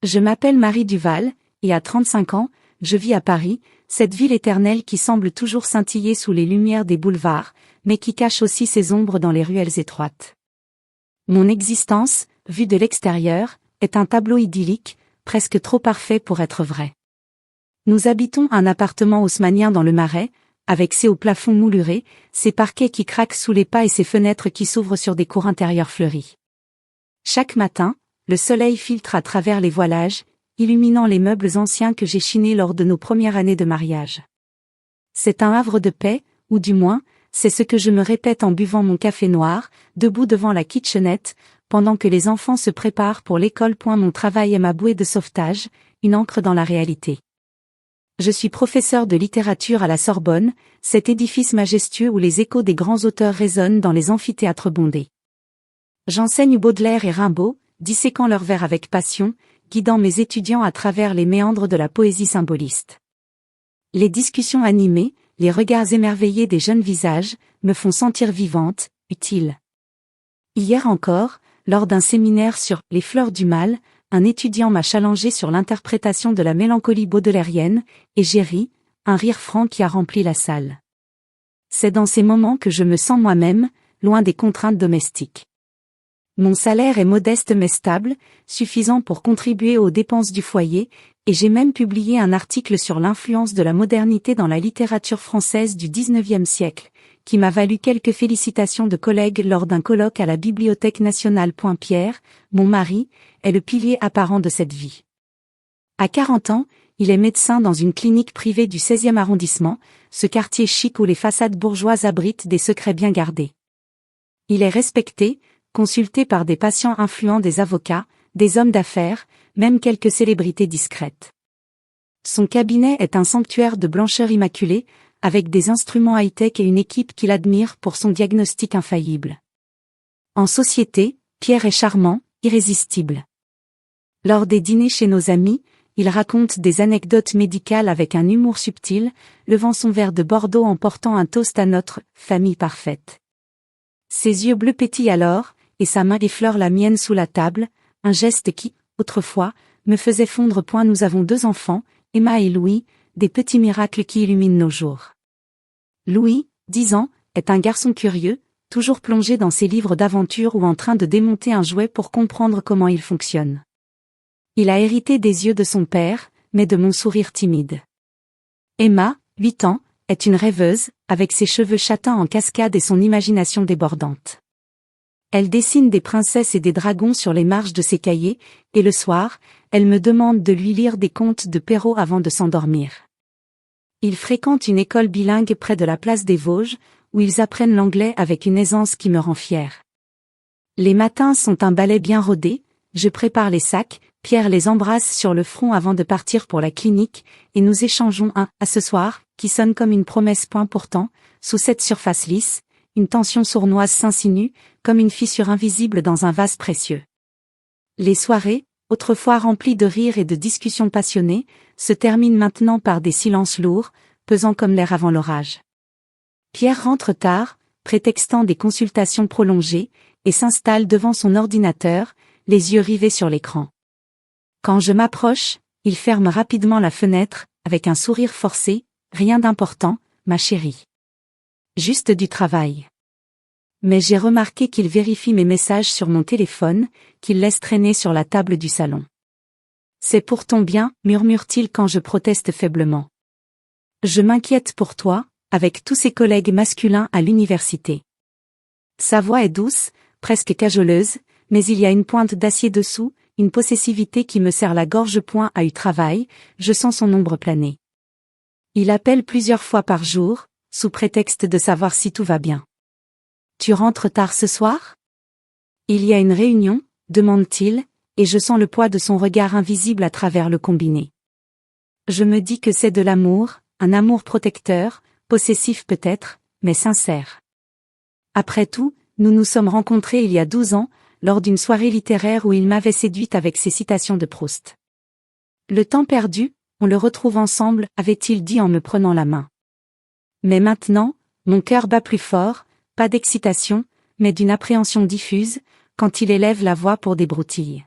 Je m'appelle Marie Duval, et à 35 ans, je vis à Paris, cette ville éternelle qui semble toujours scintiller sous les lumières des boulevards, mais qui cache aussi ses ombres dans les ruelles étroites. Mon existence, vue de l'extérieur, est un tableau idyllique, presque trop parfait pour être vrai. Nous habitons un appartement haussmannien dans le Marais, avec ses hauts plafonds moulurés, ses parquets qui craquent sous les pas et ses fenêtres qui s'ouvrent sur des cours intérieurs fleuris. Chaque matin, le soleil filtre à travers les voilages, illuminant les meubles anciens que j'ai chinés lors de nos premières années de mariage. C'est un havre de paix, ou du moins, c'est ce que je me répète en buvant mon café noir, debout devant la kitchenette, pendant que les enfants se préparent pour l'école. Mon travail est ma bouée de sauvetage, une ancre dans la réalité. Je suis professeur de littérature à la Sorbonne, cet édifice majestueux où les échos des grands auteurs résonnent dans les amphithéâtres bondés. J'enseigne Baudelaire et Rimbaud, disséquant leurs vers avec passion, guidant mes étudiants à travers les méandres de la poésie symboliste. Les discussions animées, les regards émerveillés des jeunes visages, me font sentir vivante, utile. Hier encore, lors d'un séminaire sur « Les fleurs du mal », un étudiant m'a challengé sur l'interprétation de la mélancolie baudelairienne, et j'ai ri, un rire franc qui a rempli la salle. C'est dans ces moments que je me sens moi-même, loin des contraintes domestiques. Mon salaire est modeste mais stable, suffisant pour contribuer aux dépenses du foyer, et j'ai même publié un article sur l'influence de la modernité dans la littérature française du XIXe siècle, qui m'a valu quelques félicitations de collègues lors d'un colloque à la Bibliothèque nationale. Pierre, mon mari, est le pilier apparent de cette vie. À 40 ans, il est médecin dans une clinique privée du 16e arrondissement, ce quartier chic où les façades bourgeoises abritent des secrets bien gardés. Il est respecté, consulté par des patients influents, des avocats, des hommes d'affaires, même quelques célébrités discrètes. Son cabinet est un sanctuaire de blancheur immaculée, avec des instruments high-tech et une équipe qu'il admire pour son diagnostic infaillible. En société, Pierre est charmant, irrésistible. Lors des dîners chez nos amis, il raconte des anecdotes médicales avec un humour subtil, levant son verre de Bordeaux en portant un toast à notre « famille parfaite ». Ses yeux bleus pétillent alors, et sa main effleure la mienne sous la table, un geste qui, autrefois, me faisait fondre. Nous avons 2 enfants, Emma et Louis, des petits miracles qui illuminent nos jours. Louis, 10 ans, est un garçon curieux, toujours plongé dans ses livres d'aventure ou en train de démonter un jouet pour comprendre comment il fonctionne. Il a hérité des yeux de son père, mais de mon sourire timide. Emma, 8 ans, est une rêveuse, avec ses cheveux châtains en cascade et son imagination débordante. Elle dessine des princesses et des dragons sur les marges de ses cahiers, et le soir, elle me demande de lui lire des contes de Perrault avant de s'endormir. Ils fréquentent une école bilingue près de la place des Vosges, où ils apprennent l'anglais avec une aisance qui me rend fière. Les matins sont un ballet bien rodé, je prépare les sacs, Pierre les embrasse sur le front avant de partir pour la clinique, et nous échangeons un « à ce soir » qui sonne comme une promesse. Pourtant, sous cette surface lisse, une tension sournoise s'insinue, comme une fissure invisible dans un vase précieux. Les soirées, autrefois remplies de rires et de discussions passionnées, se terminent maintenant par des silences lourds, pesants comme l'air avant l'orage. Pierre rentre tard, prétextant des consultations prolongées, et s'installe devant son ordinateur, les yeux rivés sur l'écran. Quand je m'approche, il ferme rapidement la fenêtre, avec un sourire forcé, « Rien d'important, ma chérie. Juste du travail. » Mais j'ai remarqué qu'il vérifie mes messages sur mon téléphone, qu'il laisse traîner sur la table du salon. « C'est pour ton bien, » murmure-t-il quand je proteste faiblement. « Je m'inquiète pour toi, avec tous ses collègues masculins à l'université. » Sa voix est douce, presque cajoleuse, mais il y a une pointe d'acier dessous, une possessivité qui me serre la gorge. À eu travail, je sens son ombre planer. Il appelle plusieurs fois par jour, sous prétexte de savoir si tout va bien. « Tu rentres tard ce soir ? » Il y a une réunion, demande-t-il, et je sens le poids de son regard invisible à travers le combiné. Je me dis que c'est de l'amour, un amour protecteur, possessif peut-être, mais sincère. Après tout, nous nous sommes rencontrés il y a 12 ans, lors d'une soirée littéraire où il m'avait séduite avec ses citations de Proust. Le temps perdu, on le retrouve ensemble, avait-il dit en me prenant la main. Mais maintenant, mon cœur bat plus fort, pas d'excitation, mais d'une appréhension diffuse, quand il élève la voix pour des broutilles.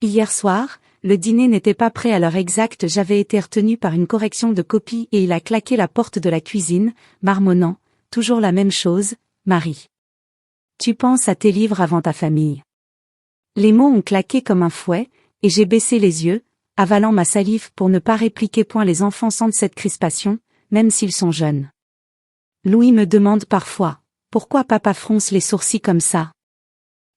Hier soir, le dîner n'était pas prêt à l'heure exacte, j'avais été retenu par une correction de copie et il a claqué la porte de la cuisine, marmonnant, toujours la même chose, Marie. Tu penses à tes livres avant ta famille. Les mots ont claqué comme un fouet, et j'ai baissé les yeux, avalant ma salive pour ne pas répliquer. Les enfants sentent cette crispation, même s'ils sont jeunes. Louis me demande parfois, pourquoi papa fronce les sourcils comme ça?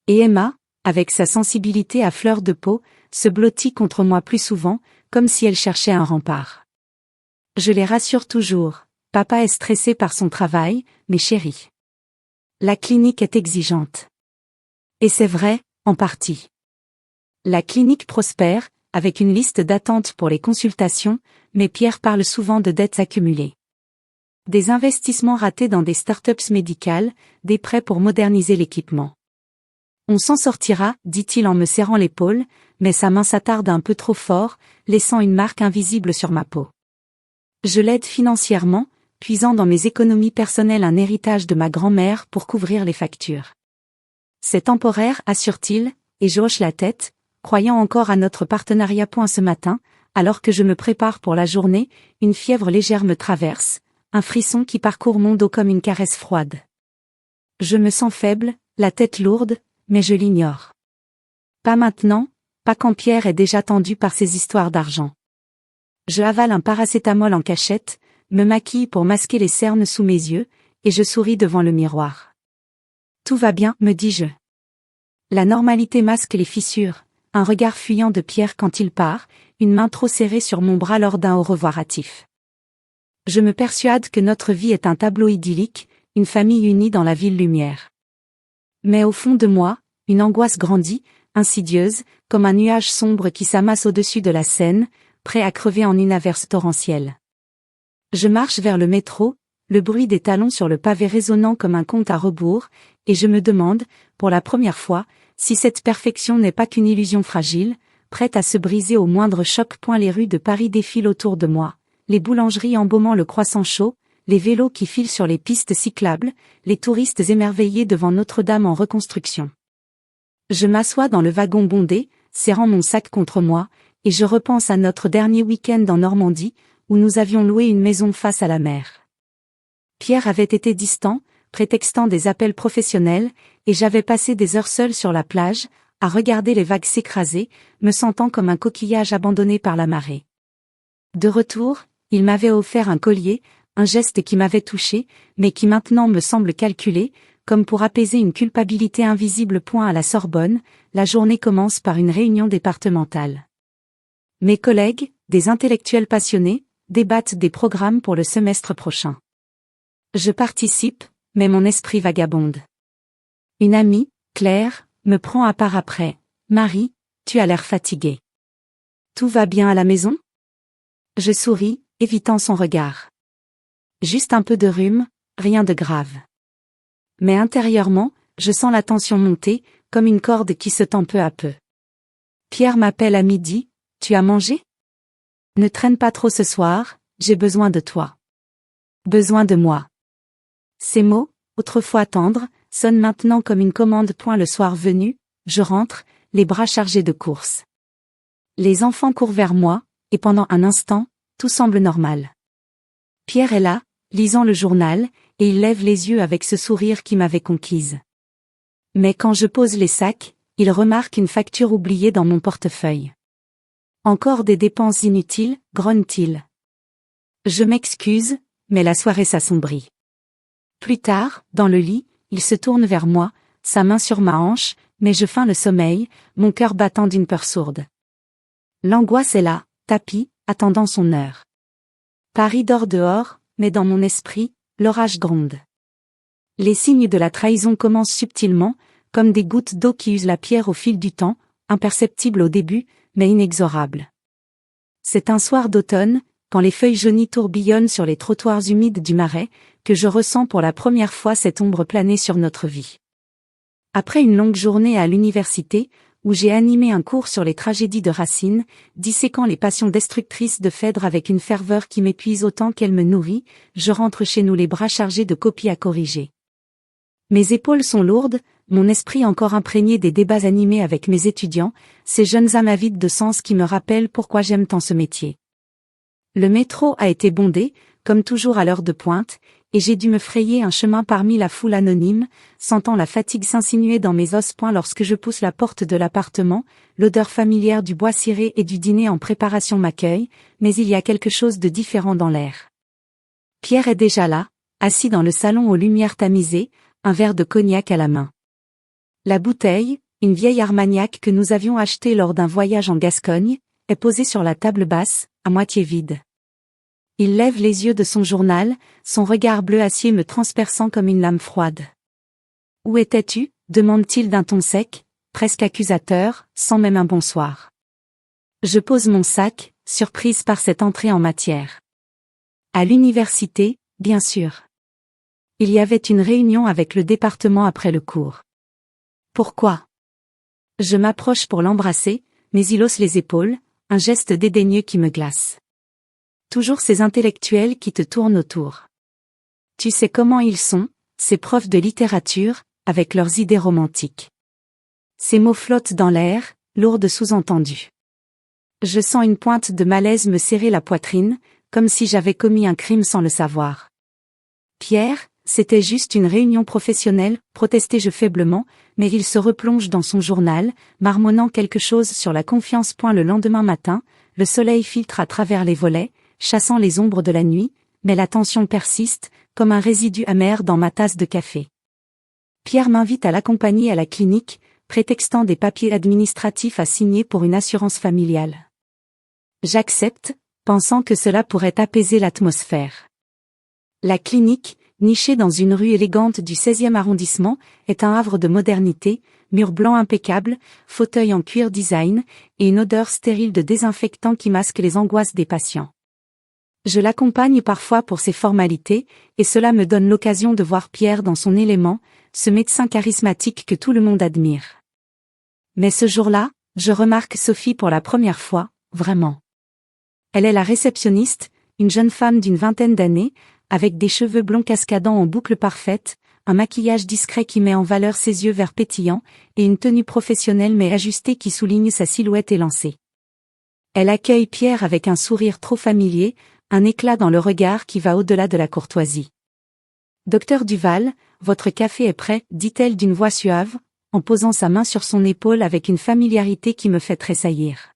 Et Emma, avec sa sensibilité à fleur de peau, se blottit contre moi plus souvent, comme si elle cherchait un rempart. Je les rassure toujours, papa est stressé par son travail, mais chérie. La clinique est exigeante. Et c'est vrai, en partie. La clinique prospère, avec une liste d'attente pour les consultations, mais Pierre parle souvent de dettes accumulées. Des investissements ratés dans des startups médicales, des prêts pour moderniser l'équipement. On s'en sortira, dit-il en me serrant l'épaule, mais sa main s'attarde un peu trop fort, laissant une marque invisible sur ma peau. Je l'aide financièrement, puisant dans mes économies personnelles un héritage de ma grand-mère pour couvrir les factures. C'est temporaire, assure-t-il, et je hoche la tête, croyant encore à notre partenariat. Ce matin, alors que je me prépare pour la journée, une fièvre légère me traverse, un frisson qui parcourt mon dos comme une caresse froide. Je me sens faible, la tête lourde, mais je l'ignore. Pas maintenant, pas quand Pierre est déjà tendu par ses histoires d'argent. Je avale un paracétamol en cachette, me maquille pour masquer les cernes sous mes yeux, et je souris devant le miroir. Tout va bien, me dis-je. La normalité masque les fissures, un regard fuyant de Pierre quand il part, une main trop serrée sur mon bras lors d'un au revoir hâtif. Je me persuade que notre vie est un tableau idyllique, une famille unie dans la ville lumière. Mais au fond de moi, une angoisse grandit, insidieuse, comme un nuage sombre qui s'amasse au-dessus de la Seine, prêt à crever en une averse torrentielle. Je marche vers le métro, le bruit des talons sur le pavé résonnant comme un conte à rebours, et je me demande, pour la première fois, si cette perfection n'est pas qu'une illusion fragile, prête à se briser au moindre choc. Les rues de Paris défilent autour de moi, les boulangeries embaumant le croissant chaud, les vélos qui filent sur les pistes cyclables, les touristes émerveillés devant Notre-Dame en reconstruction. Je m'assois dans le wagon bondé, serrant mon sac contre moi, et je repense à notre dernier week-end en Normandie, où nous avions loué une maison face à la mer. Pierre avait été distant, prétextant des appels professionnels, et j'avais passé des heures seule sur la plage, à regarder les vagues s'écraser, me sentant comme un coquillage abandonné par la marée. De retour, il m'avait offert un collier, un geste qui m'avait touché, mais qui maintenant me semble calculé, comme pour apaiser une culpabilité invisible. À la Sorbonne, la journée commence par une réunion départementale. Mes collègues, des intellectuels passionnés, débattent des programmes pour le semestre prochain. Je participe, mais mon esprit vagabonde. Une amie, Claire, me prend à part après. « Marie, tu as l'air fatiguée. Tout va bien à la maison ?» Je souris, évitant son regard. Juste un peu de rhume, rien de grave. Mais intérieurement, je sens la tension monter, comme une corde qui se tend peu à peu. Pierre m'appelle à midi, « Tu as mangé ? Ne traîne pas trop ce soir, j'ai besoin de toi. » Besoin de moi. Ces mots, autrefois tendres, sonnent maintenant comme une commande. Le soir venu, je rentre, les bras chargés de courses. Les enfants courent vers moi, et pendant un instant, tout semble normal. Pierre est là, lisant le journal, et il lève les yeux avec ce sourire qui m'avait conquise. Mais quand je pose les sacs, il remarque une facture oubliée dans mon portefeuille. Encore des dépenses inutiles, grogne-t-il. Je m'excuse, mais la soirée s'assombrit. Plus tard, dans le lit, il se tourne vers moi, sa main sur ma hanche, mais je feins le sommeil, mon cœur battant d'une peur sourde. L'angoisse est là, tapie, attendant son heure. Paris dort dehors, mais dans mon esprit, l'orage gronde. Les signes de la trahison commencent subtilement, comme des gouttes d'eau qui usent la pierre au fil du temps, imperceptibles au début, mais inexorables. C'est un soir d'automne, quand les feuilles jaunies tourbillonnent sur les trottoirs humides du Marais, que je ressens pour la première fois cette ombre planer sur notre vie. Après une longue journée à l'université, où j'ai animé un cours sur les tragédies de Racine, disséquant les passions destructrices de Phèdre avec une ferveur qui m'épuise autant qu'elle me nourrit, je rentre chez nous les bras chargés de copies à corriger. Mes épaules sont lourdes, mon esprit encore imprégné des débats animés avec mes étudiants, ces jeunes âmes avides de sens qui me rappellent pourquoi j'aime tant ce métier. Le métro a été bondé, comme toujours à l'heure de pointe, et j'ai dû me frayer un chemin parmi la foule anonyme, sentant la fatigue s'insinuer dans mes os. Lorsque je pousse la porte de l'appartement, l'odeur familière du bois ciré et du dîner en préparation m'accueille, mais il y a quelque chose de différent dans l'air. Pierre est déjà là, assis dans le salon aux lumières tamisées, un verre de cognac à la main. La bouteille, une vieille Armagnac que nous avions achetée lors d'un voyage en Gascogne, est posée sur la table basse, à moitié vide. Il lève les yeux de son journal, son regard bleu acier me transperçant comme une lame froide. « Où étais-tu » demande-t-il d'un ton sec, presque accusateur, sans même un bonsoir. Je pose mon sac, surprise par cette entrée en matière. À l'université, bien sûr. Il y avait une réunion avec le département après le cours. Pourquoi ? Je m'approche pour l'embrasser, mais il hausse les épaules, un geste dédaigneux qui me glace. Toujours ces intellectuels qui te tournent autour. Tu sais comment ils sont, ces profs de littérature, avec leurs idées romantiques. Ces mots flottent dans l'air, lourds de sous-entendus. Je sens une pointe de malaise me serrer la poitrine, comme si j'avais commis un crime sans le savoir. Pierre, c'était juste une réunion professionnelle, protestai-je faiblement, mais il se replonge dans son journal, marmonnant quelque chose sur la confiance. Le lendemain matin, le soleil filtre à travers les volets, chassant les ombres de la nuit, mais la tension persiste, comme un résidu amer dans ma tasse de café. Pierre m'invite à l'accompagner à la clinique, prétextant des papiers administratifs à signer pour une assurance familiale. J'accepte, pensant que cela pourrait apaiser l'atmosphère. La clinique, nichée dans une rue élégante du 16e arrondissement, est un havre de modernité, murs blancs impeccables, fauteuils en cuir design, et une odeur stérile de désinfectant qui masque les angoisses des patients. Je l'accompagne parfois pour ses formalités, et cela me donne l'occasion de voir Pierre dans son élément, ce médecin charismatique que tout le monde admire. Mais ce jour-là, je remarque Sophie pour la première fois, vraiment. Elle est la réceptionniste, une jeune femme d'une vingtaine d'années, avec des cheveux blonds cascadant en boucles parfaites, un maquillage discret qui met en valeur ses yeux verts pétillants, et une tenue professionnelle mais ajustée qui souligne sa silhouette élancée. Elle accueille Pierre avec un sourire trop familier, un éclat dans le regard qui va au-delà de la courtoisie. « Docteur Duval, votre café est prêt » dit-elle d'une voix suave, en posant sa main sur son épaule avec une familiarité qui me fait tressaillir.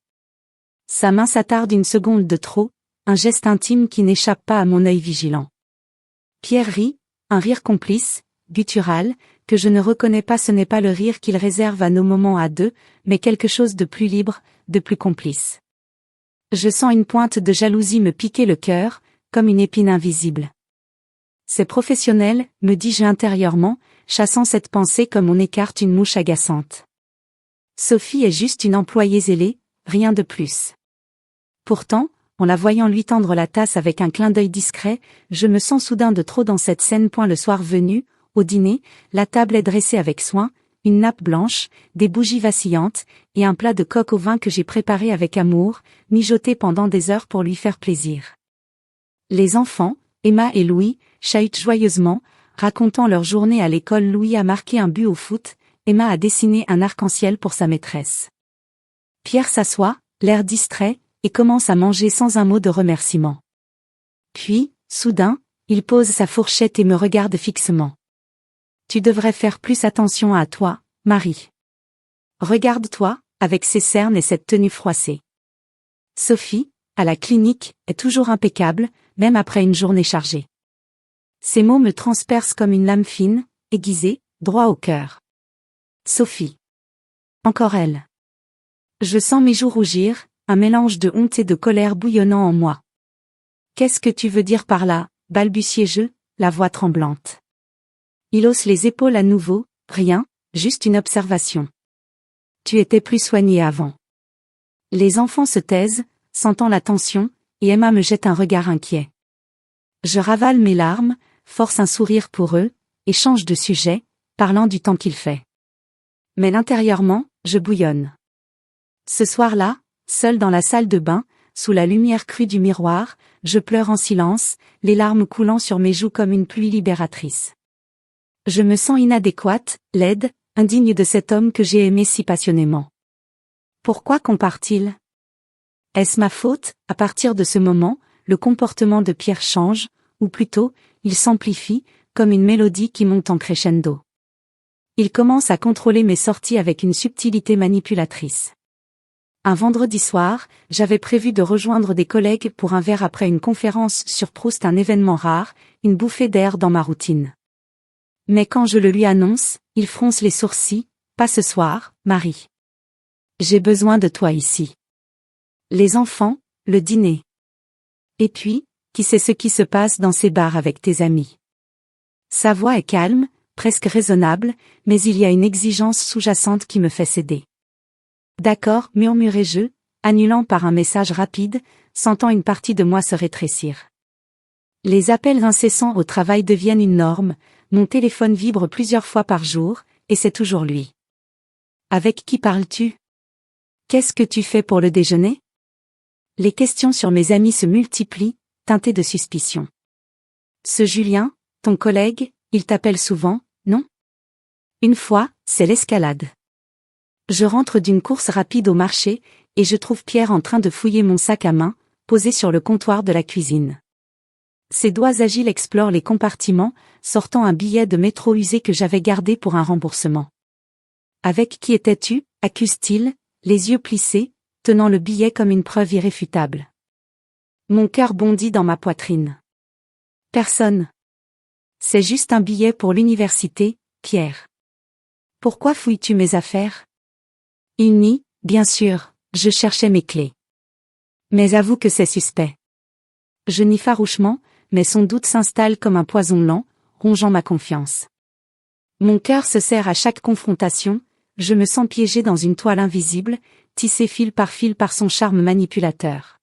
Sa main s'attarde une seconde de trop, un geste intime qui n'échappe pas à mon œil vigilant. Pierre rit, un rire complice, guttural, que je ne reconnais pas. Ce n'est pas le rire qu'il réserve à nos moments à deux, mais quelque chose de plus libre, de plus complice. Je sens une pointe de jalousie me piquer le cœur, comme une épine invisible. C'est professionnel, me dis-je intérieurement, chassant cette pensée comme on écarte une mouche agaçante. Sophie est juste une employée zélée, rien de plus. Pourtant, en la voyant lui tendre la tasse avec un clin d'œil discret, je me sens soudain de trop dans cette scène. Le soir venu, au dîner, la table est dressée avec soin, une nappe blanche, des bougies vacillantes, et un plat de coq au vin que j'ai préparé avec amour, mijoté pendant des heures pour lui faire plaisir. Les enfants, Emma et Louis, chahutent joyeusement, racontant leur journée à l'école. Louis a marqué un but au foot, Emma a dessiné un arc-en-ciel pour sa maîtresse. Pierre s'assoit, l'air distrait, et commence à manger sans un mot de remerciement. Puis, soudain, il pose sa fourchette et me regarde fixement. « Tu devrais faire plus attention à toi, Marie. Regarde-toi, avec ces cernes et cette tenue froissée. » Sophie, à la clinique, est toujours impeccable, même après une journée chargée. Ces mots me transpercent comme une lame fine, aiguisée, droit au cœur. Sophie. Encore elle. Je sens mes joues rougir, un mélange de honte et de colère bouillonnant en moi. « Qu'est-ce que tu veux dire par là » balbutiai-je, la voix tremblante. Il hausse les épaules à nouveau, rien, juste une observation. Tu étais plus soignée avant. Les enfants se taisent, sentant la tension, et Emma me jette un regard inquiet. Je ravale mes larmes, force un sourire pour eux, et change de sujet, parlant du temps qu'il fait. Mais intérieurement, je bouillonne. Ce soir-là, seul dans la salle de bain, sous la lumière crue du miroir, je pleure en silence, les larmes coulant sur mes joues comme une pluie libératrice. Je me sens inadéquate, laide, indigne de cet homme que j'ai aimé si passionnément. Pourquoi compare-t-il? Est-ce ma faute? À partir de ce moment, le comportement de Pierre change, ou plutôt, il s'amplifie, comme une mélodie qui monte en crescendo. Il commence à contrôler mes sorties avec une subtilité manipulatrice. Un vendredi soir, j'avais prévu de rejoindre des collègues pour un verre après une conférence sur Proust, un événement rare, une bouffée d'air dans ma routine. Mais quand je le lui annonce, il fronce les sourcils. Pas ce soir, Marie. J'ai besoin de toi ici. Les enfants, le dîner. Et puis, qui sait ce qui se passe dans ces bars avec tes amis? Sa voix est calme, presque raisonnable, mais il y a une exigence sous-jacente qui me fait céder. D'accord, murmurai-je, annulant par un message rapide, sentant une partie de moi se rétrécir. Les appels incessants au travail deviennent une norme, mon téléphone vibre plusieurs fois par jour, et c'est toujours lui. Avec qui parles-tu? Qu'est-ce que tu fais pour le déjeuner? Les questions sur mes amis se multiplient, teintées de suspicion. Ce Julien, ton collègue, il t'appelle souvent, non? Une fois, c'est l'escalade. Je rentre d'une course rapide au marché, et je trouve Pierre en train de fouiller mon sac à main, posé sur le comptoir de la cuisine. Ses doigts agiles explorent les compartiments, sortant un billet de métro usé que j'avais gardé pour un remboursement. Avec qui étais-tu? Accuse-t-il, les yeux plissés, tenant le billet comme une preuve irréfutable. Mon cœur bondit dans ma poitrine. Personne. C'est juste un billet pour l'université, Pierre. Pourquoi fouilles-tu mes affaires? Il nie, bien sûr, je cherchais mes clés. Mais avoue que c'est suspect. Je nie farouchement, mais son doute s'installe comme un poison lent, rongeant ma confiance. Mon cœur se serre à chaque confrontation, je me sens piégée dans une toile invisible, tissée fil par son charme manipulateur.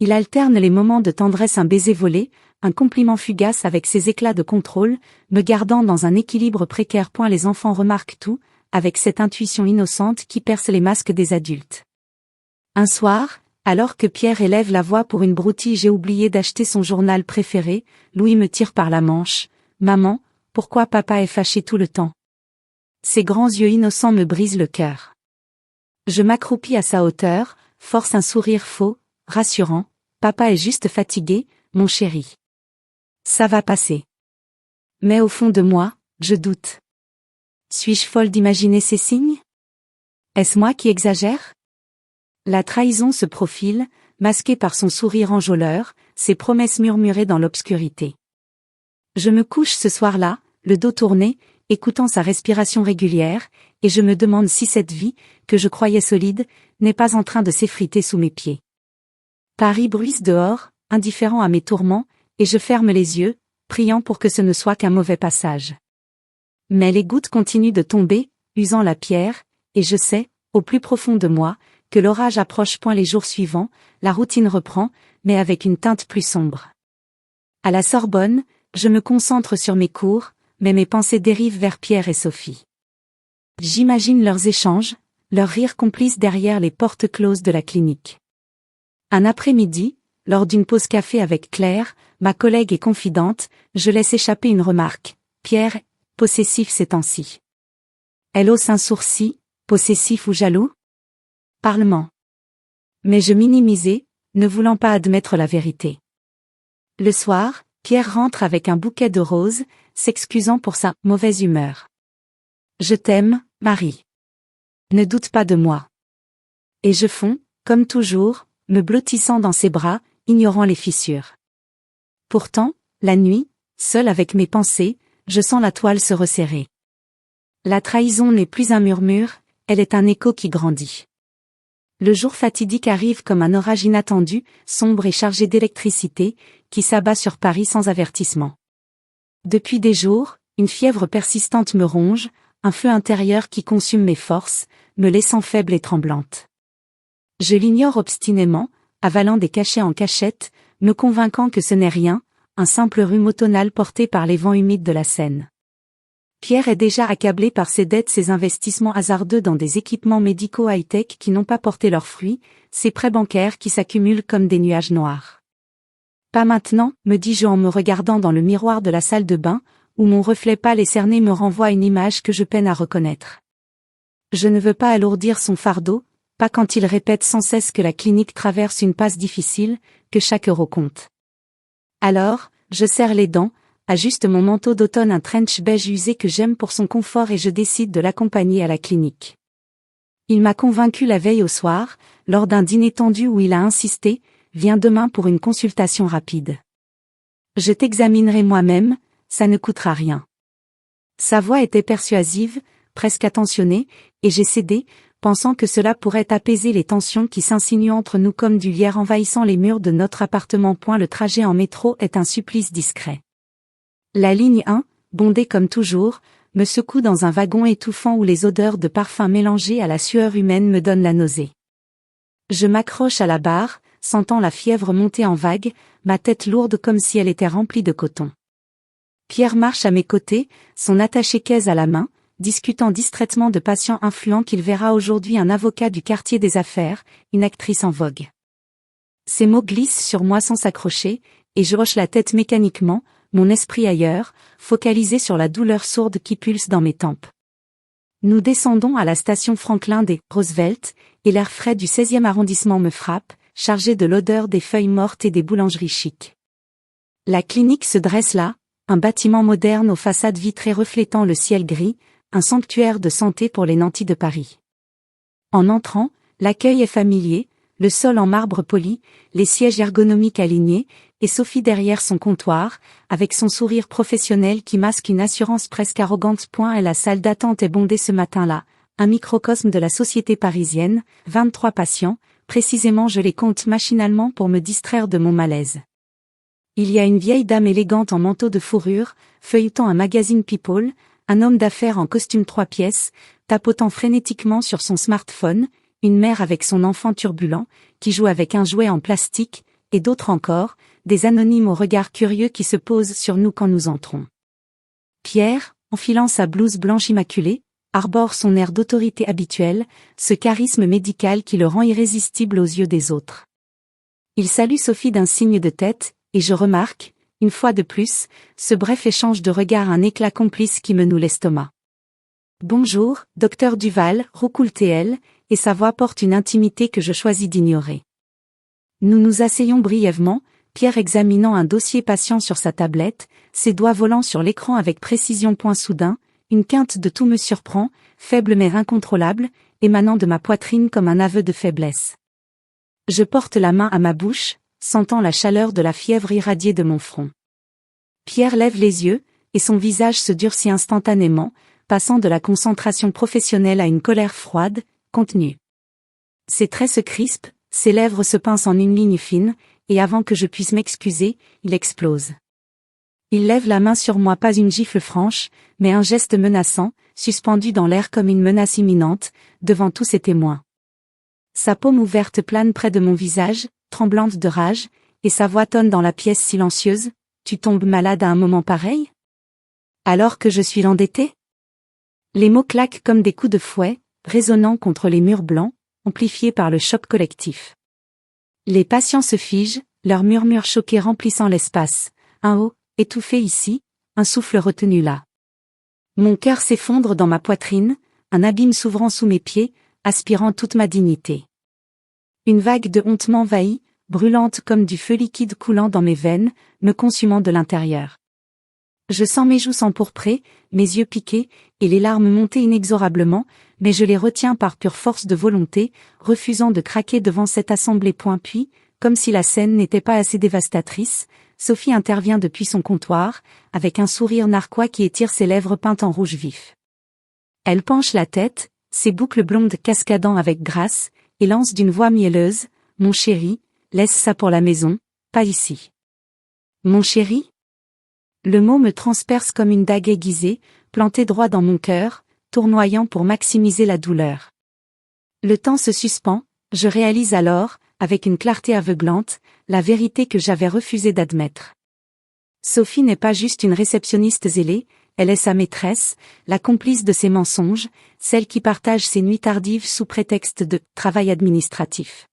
Il alterne les moments de tendresse, un baiser volé, un compliment fugace avec ses éclats de contrôle, me gardant dans un équilibre précaire. Les enfants remarquent tout, avec cette intuition innocente qui perce les masques des adultes. Un soir, alors que Pierre élève la voix pour une broutille, j'ai oublié d'acheter son journal préféré, Louis me tire par la manche. Maman, pourquoi papa est fâché tout le temps? Ses grands yeux innocents me brisent le cœur. Je m'accroupis à sa hauteur, force un sourire faux, rassurant. Papa est juste fatigué, mon chéri. Ça va passer. Mais au fond de moi, je doute. Suis-je folle d'imaginer ces signes? Est-ce moi qui exagère? La trahison se profile, masquée par son sourire enjôleur, ses promesses murmurées dans l'obscurité. Je me couche ce soir-là, le dos tourné, écoutant sa respiration régulière, et je me demande si cette vie, que je croyais solide, n'est pas en train de s'effriter sous mes pieds. Paris bruisse dehors, indifférent à mes tourments, et je ferme les yeux, priant pour que ce ne soit qu'un mauvais passage. Mais les gouttes continuent de tomber, usant la pierre, et je sais, au plus profond de moi, que l'orage approche. Les jours suivants, la routine reprend, mais avec une teinte plus sombre. À la Sorbonne, je me concentre sur mes cours, mais mes pensées dérivent vers Pierre et Sophie. J'imagine leurs échanges, leurs rires complices derrière les portes closes de la clinique. Un après-midi, lors d'une pause café avec Claire, ma collègue et confidente, je laisse échapper une remarque. Pierre est possessif ces temps-ci. Elle hausse un sourcil, possessif ou jaloux? Parlement. Mais je minimisais, ne voulant pas admettre la vérité. Le soir, Pierre rentre avec un bouquet de roses, s'excusant pour sa mauvaise humeur. Je t'aime, Marie. Ne doute pas de moi. Et je fonds, comme toujours, me blottissant dans ses bras, ignorant les fissures. Pourtant, la nuit, seule avec mes pensées, je sens la toile se resserrer. La trahison n'est plus un murmure, elle est un écho qui grandit. Le jour fatidique arrive comme un orage inattendu, sombre et chargé d'électricité, qui s'abat sur Paris sans avertissement. Depuis des jours, une fièvre persistante me ronge, un feu intérieur qui consume mes forces, me laissant faible et tremblante. Je l'ignore obstinément, avalant des cachets en cachette, me convainquant que ce n'est rien, un simple rhume automnal porté par les vents humides de la Seine. Pierre est déjà accablé par ses dettes, ses investissements hasardeux dans des équipements médicaux high-tech qui n'ont pas porté leurs fruits, ses prêts bancaires qui s'accumulent comme des nuages noirs. Pas maintenant, me dis-je en me regardant dans le miroir de la salle de bain, où mon reflet pâle et cerné me renvoie une image que je peine à reconnaître. Je ne veux pas alourdir son fardeau, pas quand il répète sans cesse que la clinique traverse une passe difficile, que chaque euro compte. Alors, je serre les dents, ajuste mon manteau d'automne, un trench beige usé que j'aime pour son confort, et je décide de l'accompagner à la clinique. Il m'a convaincu la veille au soir, lors d'un dîner tendu où il a insisté, « Viens demain pour une consultation rapide. Je t'examinerai moi-même, ça ne coûtera rien. » Sa voix était persuasive, presque attentionnée, et j'ai cédé, pensant que cela pourrait apaiser les tensions qui s'insinuent entre nous comme du lierre envahissant les murs de notre appartement. Le trajet en métro est un supplice discret. La ligne 1, bondée comme toujours, me secoue dans un wagon étouffant où les odeurs de parfums mélangées à la sueur humaine me donnent la nausée. Je m'accroche à la barre, sentant la fièvre monter en vagues, ma tête lourde comme si elle était remplie de coton. Pierre marche à mes côtés, son attaché-caisse à la main, discutant distraitement de patients influents qu'il verra aujourd'hui, un avocat du quartier des affaires, une actrice en vogue. Ses mots glissent sur moi sans s'accrocher, et je hoche la tête mécaniquement, mon esprit ailleurs, focalisé sur la douleur sourde qui pulse dans mes tempes. Nous descendons à la station Franklin D. Roosevelt, et l'air frais du 16e arrondissement me frappe, chargé de l'odeur des feuilles mortes et des boulangeries chics. La clinique se dresse là, un bâtiment moderne aux façades vitrées reflétant le ciel gris, un sanctuaire de santé pour les nantis de Paris. En entrant, l'accueil est familier, le sol en marbre poli, les sièges ergonomiques alignés, et Sophie derrière son comptoir, avec son sourire professionnel qui masque une assurance presque arrogante. Et la salle d'attente est bondée ce matin-là, un microcosme de la société parisienne, 23 patients, précisément je les compte machinalement pour me distraire de mon malaise. Il y a une vieille dame élégante en manteau de fourrure, feuilletant un magazine People, un homme d'affaires en costume 3 pièces, tapotant frénétiquement sur son smartphone, une mère avec son enfant turbulent, qui joue avec un jouet en plastique, et d'autres encore, des anonymes au regard curieux qui se posent sur nous quand nous entrons. Pierre, enfilant sa blouse blanche immaculée, arbore son air d'autorité habituel, ce charisme médical qui le rend irrésistible aux yeux des autres. Il salue Sophie d'un signe de tête, et je remarque, une fois de plus, ce bref échange de regards, un éclat complice qui me noue l'estomac. « Bonjour, docteur Duval », roucoule-t-elle, et sa voix porte une intimité que je choisis d'ignorer. Nous nous asseyons brièvement, Pierre examinant un dossier patient sur sa tablette, ses doigts volant sur l'écran avec précision. Soudain, une quinte de tout me surprend, faible mais incontrôlable, émanant de ma poitrine comme un aveu de faiblesse. Je porte la main à ma bouche, sentant la chaleur de la fièvre irradier de mon front. Pierre lève les yeux, et son visage se durcit instantanément, passant de la concentration professionnelle à une colère froide, contenue. Ses traits se crispent, ses lèvres se pincent en une ligne fine, et avant que je puisse m'excuser, il explose. Il lève la main sur moi, pas une gifle franche, mais un geste menaçant, suspendu dans l'air comme une menace imminente, devant tous ses témoins. Sa paume ouverte plane près de mon visage, tremblante de rage, et sa voix tonne dans la pièce silencieuse, « Tu tombes malade à un moment pareil ? Alors que je suis l'endetté ?» Les mots claquent comme des coups de fouet, résonnant contre les murs blancs, amplifiés par le choc collectif. Les patients se figent, leurs murmures choqués remplissant l'espace, un oh, étouffé ici, un souffle retenu là. Mon cœur s'effondre dans ma poitrine, un abîme s'ouvrant sous mes pieds, aspirant toute ma dignité. Une vague de honte m'envahit, brûlante comme du feu liquide coulant dans mes veines, me consumant de l'intérieur. Je sens mes joues s'empourprer, mes yeux piqués, et les larmes monter inexorablement, mais je les retiens par pure force de volonté, refusant de craquer devant cette assemblée. Puis, comme si la scène n'était pas assez dévastatrice, Sophie intervient depuis son comptoir, avec un sourire narquois qui étire ses lèvres peintes en rouge vif. Elle penche la tête, ses boucles blondes cascadant avec grâce, et lance d'une voix mielleuse, « Mon chéri, laisse ça pour la maison, pas ici. » Mon chéri ? Le mot me transperce comme une dague aiguisée, plantée droit dans mon cœur, tournoyant pour maximiser la douleur. Le temps se suspend, je réalise alors, avec une clarté aveuglante, la vérité que j'avais refusé d'admettre. Sophie n'est pas juste une réceptionniste zélée, elle est sa maîtresse, la complice de ses mensonges, celle qui partage ses nuits tardives sous prétexte de « travail administratif ».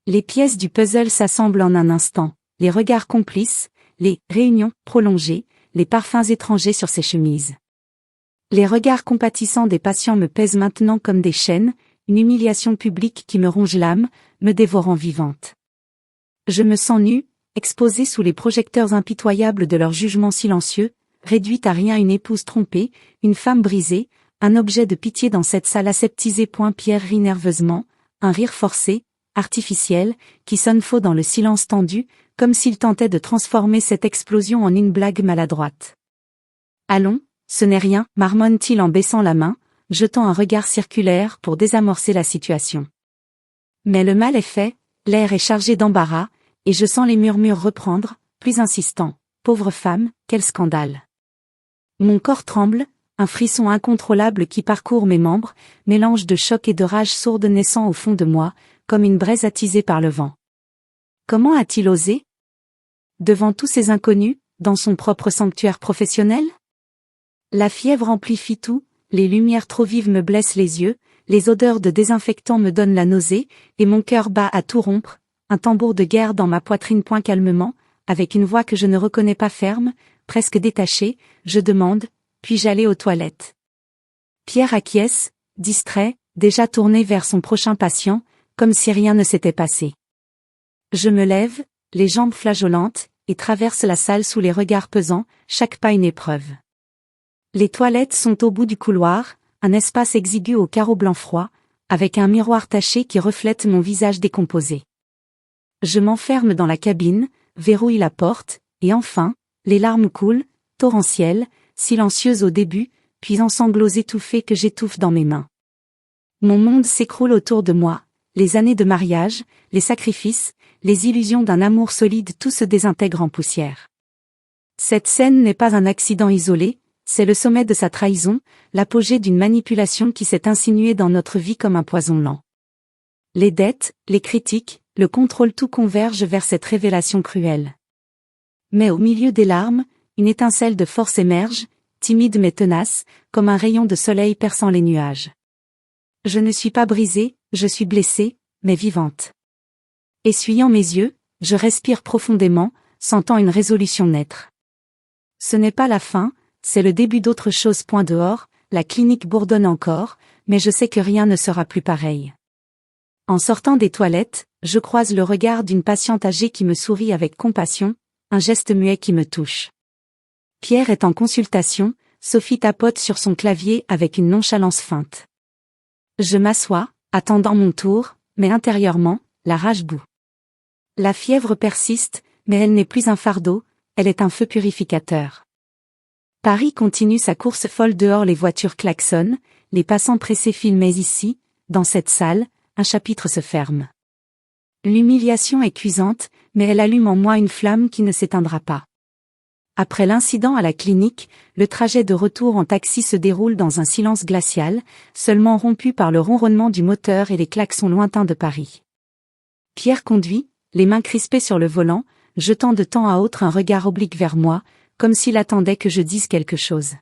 Les pièces du puzzle s'assemblent en un instant, les regards complices, les « réunions » prolongées, les parfums étrangers sur ses chemises. Les regards compatissants des patients me pèsent maintenant comme des chaînes, une humiliation publique qui me ronge l'âme, me dévorant vivante. Je me sens nue, exposée sous les projecteurs impitoyables de leur jugement silencieux, réduite à rien, une épouse trompée, une femme brisée, un objet de pitié dans cette salle aseptisée. Pierre rit nerveusement, un rire forcé, artificiel, qui sonne faux dans le silence tendu, comme s'il tentait de transformer cette explosion en une blague maladroite. Allons, ce n'est rien, marmonne-t-il en baissant la main, jetant un regard circulaire pour désamorcer la situation. Mais le mal est fait, l'air est chargé d'embarras, et je sens les murmures reprendre, plus insistants. Pauvre femme, quel scandale. Mon corps tremble, un frisson incontrôlable qui parcourt mes membres, mélange de choc et de rage sourde naissant au fond de moi, comme une braise attisée par le vent. Comment a-t-il osé? Devant tous ces inconnus, dans son propre sanctuaire professionnel? La fièvre amplifie tout, les lumières trop vives me blessent les yeux, les odeurs de désinfectant me donnent la nausée, et mon cœur bat à tout rompre, un tambour de guerre dans ma poitrine. Calmement, avec une voix que je ne reconnais pas, ferme, presque détachée, je demande, puis-je aller aux toilettes? Pierre acquiesce, distrait, déjà tourné vers son prochain patient, comme si rien ne s'était passé. Je me lève, les jambes flageolantes, et traverse la salle sous les regards pesants, chaque pas une épreuve. Les toilettes sont au bout du couloir, un espace exigu aux carreaux blancs froids, avec un miroir taché qui reflète mon visage décomposé. Je m'enferme dans la cabine, verrouille la porte, et enfin, les larmes coulent, torrentielles, silencieuses au début, puis en sanglots étouffés que j'étouffe dans mes mains. Mon monde s'écroule autour de moi, les années de mariage, les sacrifices, les illusions d'un amour solide, tout se désintègre en poussière. Cette scène n'est pas un accident isolé, c'est le sommet de sa trahison, l'apogée d'une manipulation qui s'est insinuée dans notre vie comme un poison lent. Les dettes, les critiques, le contrôle, tout converge vers cette révélation cruelle. Mais au milieu des larmes, une étincelle de force émerge, timide mais tenace, comme un rayon de soleil perçant les nuages. Je ne suis pas brisée, je suis blessée, mais vivante. Essuyant mes yeux, je respire profondément, sentant une résolution naître. Ce n'est pas la fin, c'est le début d'autre chose. Dehors, la clinique bourdonne encore, mais je sais que rien ne sera plus pareil. En sortant des toilettes, je croise le regard d'une patiente âgée qui me sourit avec compassion, un geste muet qui me touche. Pierre est en consultation, Sophie tapote sur son clavier avec une nonchalance feinte. Je m'assois, attendant mon tour, mais intérieurement, la rage bout. La fièvre persiste, mais elle n'est plus un fardeau, elle est un feu purificateur. Paris continue sa course folle, dehors les voitures klaxonnent, les passants pressés filment, mais ici, dans cette salle, un chapitre se ferme. L'humiliation est cuisante, mais elle allume en moi une flamme qui ne s'éteindra pas. Après l'incident à la clinique, le trajet de retour en taxi se déroule dans un silence glacial, seulement rompu par le ronronnement du moteur et les klaxons lointains de Paris. Pierre conduit, les mains crispées sur le volant, jetant de temps à autre un regard oblique vers moi, comme s'il attendait que je dise quelque chose.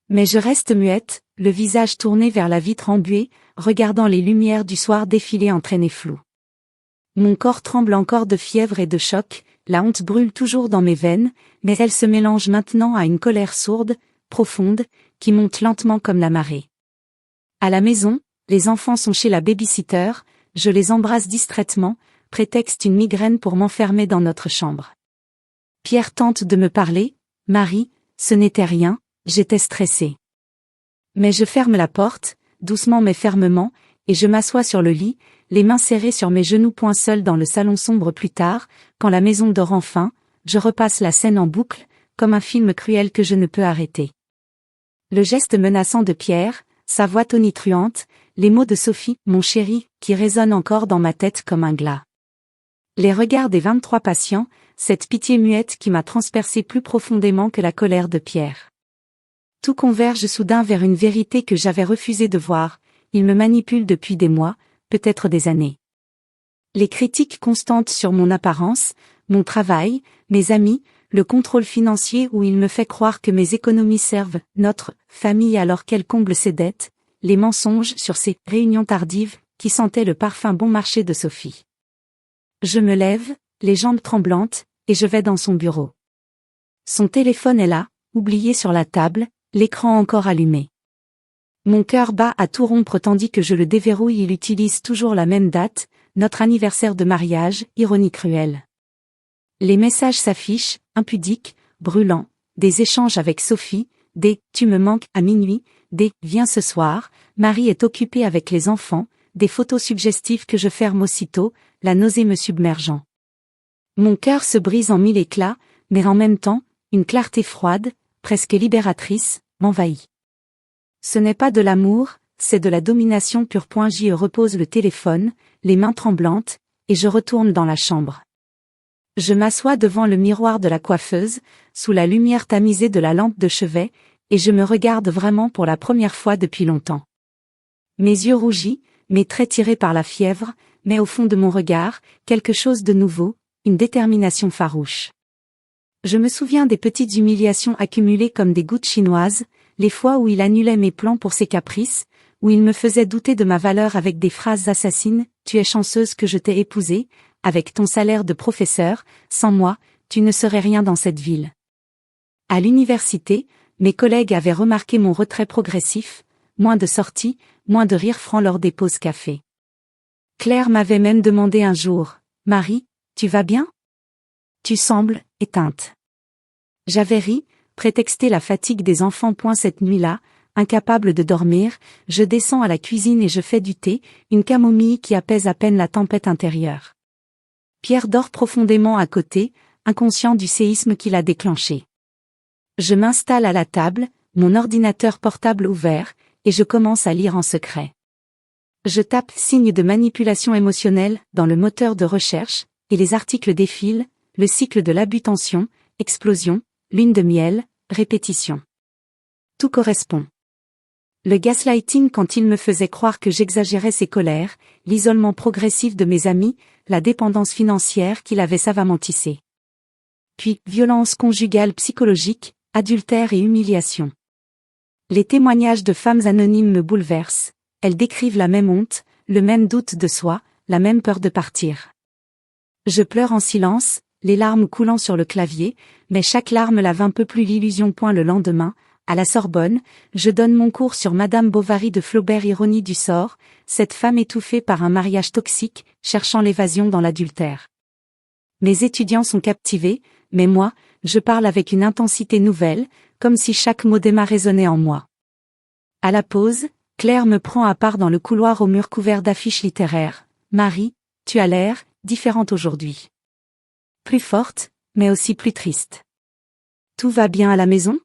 Mais je reste muette, le visage tourné vers la vitre embuée, regardant les lumières du soir défiler en traînées floues. Mon corps tremble encore de fièvre et de choc, la honte brûle toujours dans mes veines, mais elle se mélange maintenant à une colère sourde, profonde, qui monte lentement comme la marée. À la maison, les enfants sont chez la baby-sitter, je les embrasse distraitement, prétexte une migraine pour m'enfermer dans notre chambre. Pierre tente de me parler, « Marie, ce n'était rien, j'étais stressée. » Mais je ferme la porte, doucement mais fermement, et je m'assois sur le lit, les mains serrées sur mes genoux. Seul dans le salon sombre plus tard, quand la maison dort enfin, je repasse la scène en boucle, comme un film cruel que je ne peux arrêter. Le geste menaçant de Pierre, sa voix tonitruante, les mots de Sophie, mon chéri, qui résonnent encore dans ma tête comme un glas. Les regards des 23 patients, cette pitié muette qui m'a transpercé plus profondément que la colère de Pierre. Tout converge soudain vers une vérité que j'avais refusé de voir, il me manipule depuis des mois, peut-être des années. Les critiques constantes sur mon apparence, mon travail, mes amis, le contrôle financier où il me fait croire que mes économies servent notre famille alors qu'elle comble ses dettes, les mensonges sur ces réunions tardives qui sentaient le parfum bon marché de Sophie. Je me lève, les jambes tremblantes, et je vais dans son bureau. Son téléphone est là, oublié sur la table, l'écran encore allumé. Mon cœur bat à tout rompre tandis que je le déverrouille. Il utilise toujours la même date, notre anniversaire de mariage, ironie cruelle. Les messages s'affichent, impudiques, brûlants, des échanges avec Sophie, des « tu me manques » à minuit, des « viens ce soir », Marie est occupée avec les enfants, des photos suggestives que je ferme aussitôt, la nausée me submergeant. Mon cœur se brise en mille éclats, mais en même temps, une clarté froide, presque libératrice, m'envahit. Ce n'est pas de l'amour, c'est de la domination pure. J'y repose le téléphone, les mains tremblantes, et je retourne dans la chambre. Je m'assois devant le miroir de la coiffeuse, sous la lumière tamisée de la lampe de chevet, et je me regarde vraiment pour la première fois depuis longtemps. Mes yeux rougis, mes traits tirés par la fièvre, mais au fond de mon regard, quelque chose de nouveau, une détermination farouche. Je me souviens des petites humiliations accumulées comme des gouttes chinoises, les fois où il annulait mes plans pour ses caprices, où il me faisait douter de ma valeur avec des phrases assassines, « Tu es chanceuse que je t'ai épousée, avec ton salaire de professeur, sans moi, tu ne serais rien dans cette ville. » À l'université, mes collègues avaient remarqué mon retrait progressif, moins de sorties, moins de rires francs lors des pauses café. Claire m'avait même demandé un jour, « Marie, tu vas bien ? Tu sembles éteinte. » J'avais ri, prétexté la fatigue des enfants. Cette nuit-là, incapable de dormir, je descends à la cuisine et je fais du thé, une camomille qui apaise à peine la tempête intérieure. Pierre dort profondément à côté, inconscient du séisme qui l'a déclenché. Je m'installe à la table, mon ordinateur portable ouvert, et je commence à lire en secret. Je tape « signe de manipulation émotionnelle » dans le moteur de recherche, et les articles défilent, le cycle de l'abus-tension, explosion, lune de miel, répétition. Tout correspond. Le gaslighting quand il me faisait croire que j'exagérais ses colères, l'isolement progressif de mes amis, la dépendance financière qu'il avait savamment tissée. Puis, violence conjugale psychologique, adultère et humiliation. Les témoignages de femmes anonymes me bouleversent, elles décrivent la même honte, le même doute de soi, la même peur de partir. Je pleure en silence, les larmes coulant sur le clavier, mais chaque larme lave un peu plus l'illusion. Le lendemain, à la Sorbonne, je donne mon cours sur Madame Bovary de Flaubert. Ironie du sort, cette femme étouffée par un mariage toxique, cherchant l'évasion dans l'adultère. Mes étudiants sont captivés, mais moi, je parle avec une intensité nouvelle, comme si chaque mot d'Emma résonnait en moi. À la pause, Claire me prend à part dans le couloir au mur couvert d'affiches littéraires. « Marie, tu as l'air différente aujourd'hui. Plus forte, mais aussi plus triste. Tout va bien à la maison ? »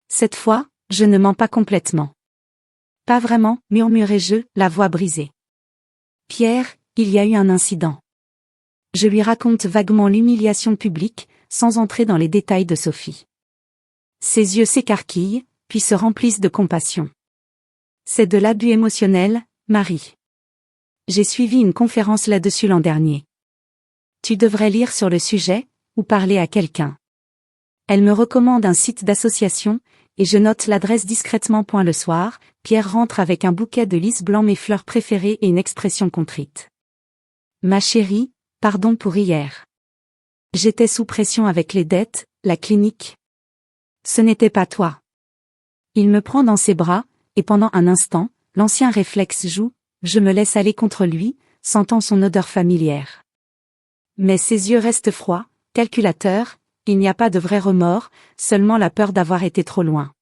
Cette fois, je ne mens pas complètement. Pas vraiment, murmurai-je, la voix brisée. Pierre, il y a eu un incident. Je lui raconte vaguement l'humiliation publique, sans entrer dans les détails de Sophie. Ses yeux s'écarquillent, puis se remplissent de compassion. C'est de l'abus émotionnel, Marie. J'ai suivi une conférence là-dessus l'an dernier. Tu devrais lire sur le sujet, ou parler à quelqu'un. Elle me recommande un site d'association, et je note l'adresse discrètement. Le soir, Pierre rentre avec un bouquet de lys blanc, mes fleurs préférées et une expression contrite. Ma chérie, pardon pour hier. J'étais sous pression avec les dettes, la clinique. Ce n'était pas toi. Il me prend dans ses bras, et pendant un instant, l'ancien réflexe joue, je me laisse aller contre lui, sentant son odeur familière. Mais ses yeux restent froids, calculateurs, il n'y a pas de vrai remords, seulement la peur d'avoir été trop loin.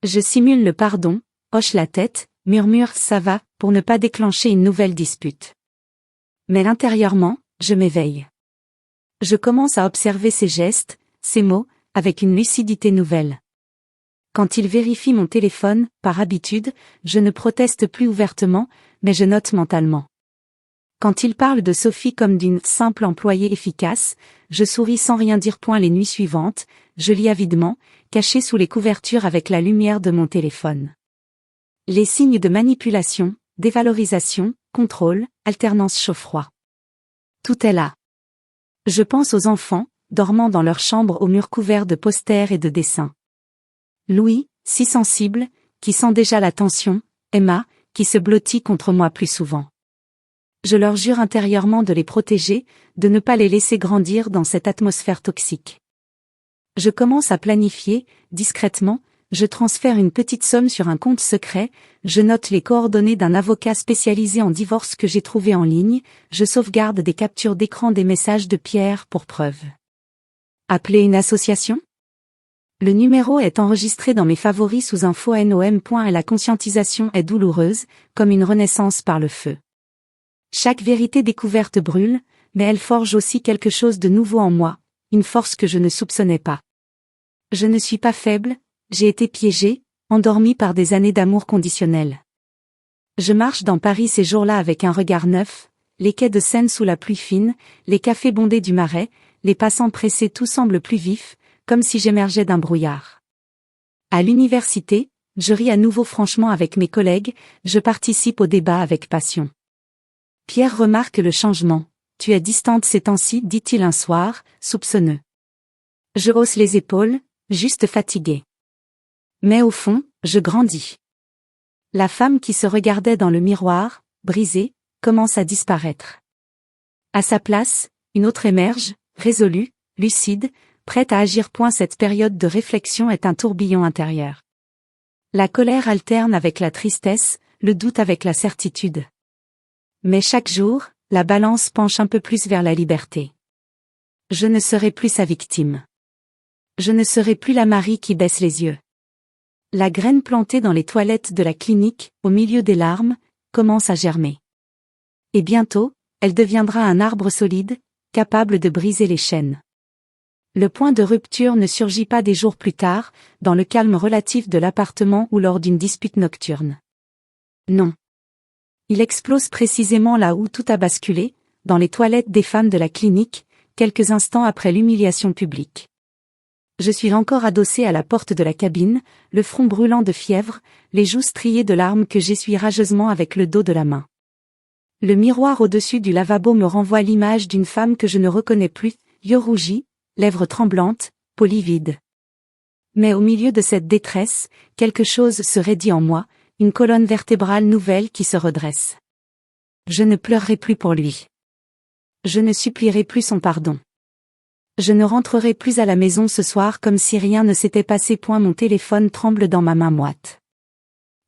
Je simule le pardon, hoche la tête, murmure « ça va » pour ne pas déclencher une nouvelle dispute. Mais intérieurement, je m'éveille. Je commence à observer ses gestes, ses mots, avec une lucidité nouvelle. Quand il vérifie mon téléphone, par habitude, je ne proteste plus ouvertement, mais je note mentalement. Quand il parle de Sophie comme d'une simple employée efficace, je souris sans rien dire. Les nuits suivantes, je lis avidement, caché sous les couvertures avec la lumière de mon téléphone. Les signes de manipulation, dévalorisation, contrôle, alternance chaud-froid. Tout est là. Je pense aux enfants, dormant dans leur chambre aux murs couverts de posters et de dessins. Louis, si sensible, qui sent déjà la tension, Emma, qui se blottit contre moi plus souvent. Je leur jure intérieurement de les protéger, de ne pas les laisser grandir dans cette atmosphère toxique. Je commence à planifier, discrètement, je transfère une petite somme sur un compte secret, je note les coordonnées d'un avocat spécialisé en divorce que j'ai trouvé en ligne, je sauvegarde des captures d'écran des messages de Pierre pour preuve. Appeler une association ? Le numéro est enregistré dans mes favoris sous un faux nom. Et la conscientisation est douloureuse, comme une renaissance par le feu. Chaque vérité découverte brûle, mais elle forge aussi quelque chose de nouveau en moi, une force que je ne soupçonnais pas. Je ne suis pas faible, j'ai été piégée, endormie par des années d'amour conditionnel. Je marche dans Paris ces jours-là avec un regard neuf, les quais de Seine sous la pluie fine, les cafés bondés du Marais, les passants pressés, tout semble plus vif, comme si j'émergeais d'un brouillard. À l'université, je ris à nouveau franchement avec mes collègues, je participe au débat avec passion. Pierre remarque le changement. Tu es distante ces temps-ci, dit-il un soir, soupçonneux. Je hausse les épaules, juste fatiguée. Mais au fond, je grandis. La femme qui se regardait dans le miroir, brisée, commence à disparaître. À sa place, une autre émerge, résolue, lucide, prête à agir. Cette période de réflexion est un tourbillon intérieur. La colère alterne avec la tristesse, le doute avec la certitude. Mais chaque jour, la balance penche un peu plus vers la liberté. Je ne serai plus sa victime. Je ne serai plus la Marie qui baisse les yeux. La graine plantée dans les toilettes de la clinique, au milieu des larmes, commence à germer. Et bientôt, elle deviendra un arbre solide, capable de briser les chaînes. Le point de rupture ne surgit pas des jours plus tard, dans le calme relatif de l'appartement ou lors d'une dispute nocturne. Non. Il explose précisément là où tout a basculé, dans les toilettes des femmes de la clinique, quelques instants après l'humiliation publique. Je suis encore adossée à la porte de la cabine, le front brûlant de fièvre, les joues striées de larmes que j'essuie rageusement avec le dos de la main. Le miroir au-dessus du lavabo me renvoie l'image d'une femme que je ne reconnais plus, yeux rougis, lèvres tremblantes, peau livide. Mais au milieu de cette détresse, quelque chose se raidit en moi, une colonne vertébrale nouvelle qui se redresse. Je ne pleurerai plus pour lui. Je ne supplierai plus son pardon. Je ne rentrerai plus à la maison ce soir comme si rien ne s'était passé. Mon téléphone tremble dans ma main moite.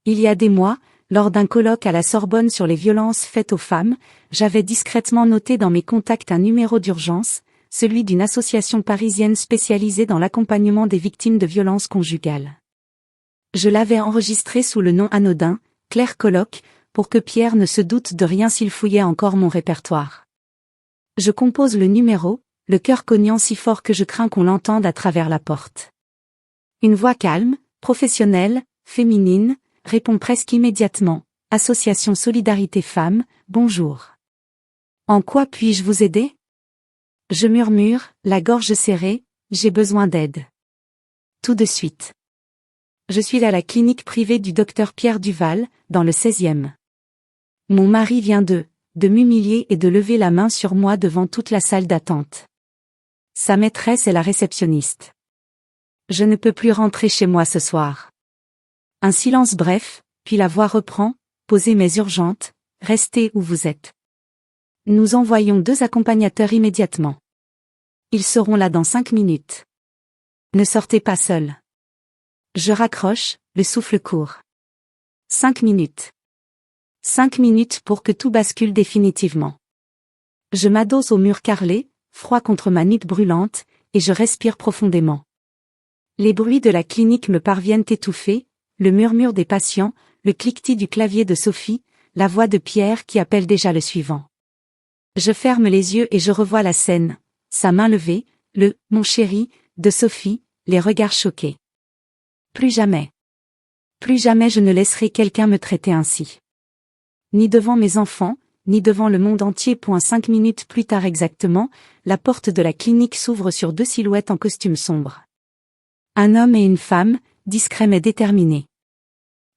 Il y a des mois, lors d'un colloque à la Sorbonne sur les violences faites aux femmes, j'avais discrètement noté dans mes contacts un numéro d'urgence, celui d'une association parisienne spécialisée dans l'accompagnement des victimes de violences conjugales. Je l'avais enregistré sous le nom anodin, Claire Colloque, pour que Pierre ne se doute de rien s'il fouillait encore mon répertoire. Je compose le numéro, le cœur cognant si fort que je crains qu'on l'entende à travers la porte. Une voix calme, professionnelle, féminine, répond presque immédiatement. Association Solidarité Femmes, bonjour. En quoi puis-je vous aider ? Je murmure, la gorge serrée, j'ai besoin d'aide. Tout de suite. Je suis à la clinique privée du docteur Pierre Duval, dans le 16e. Mon mari vient de m'humilier et de lever la main sur moi devant toute la salle d'attente. Sa maîtresse est la réceptionniste. Je ne peux plus rentrer chez moi ce soir. Un silence bref, puis la voix reprend, posez mais urgente, restez où vous êtes. Nous envoyons 2 accompagnateurs immédiatement. Ils seront là dans 5 minutes. Ne sortez pas seul. Je raccroche, le souffle court. 5 minutes. 5 minutes pour que tout bascule définitivement. Je m'adosse au mur carrelé, froid contre ma nuque brûlante, et je respire profondément. Les bruits de la clinique me parviennent étouffés, le murmure des patients, le cliquetis du clavier de Sophie, la voix de Pierre qui appelle déjà le suivant. Je ferme les yeux et je revois la scène, sa main levée, le « mon chéri » de Sophie, les regards choqués. Plus jamais. Plus jamais je ne laisserai quelqu'un me traiter ainsi. Ni devant mes enfants, ni devant le monde entier. 5 minutes plus tard exactement, la porte de la clinique s'ouvre sur 2 silhouettes en costume sombre. Un homme et une femme, discrets mais déterminés.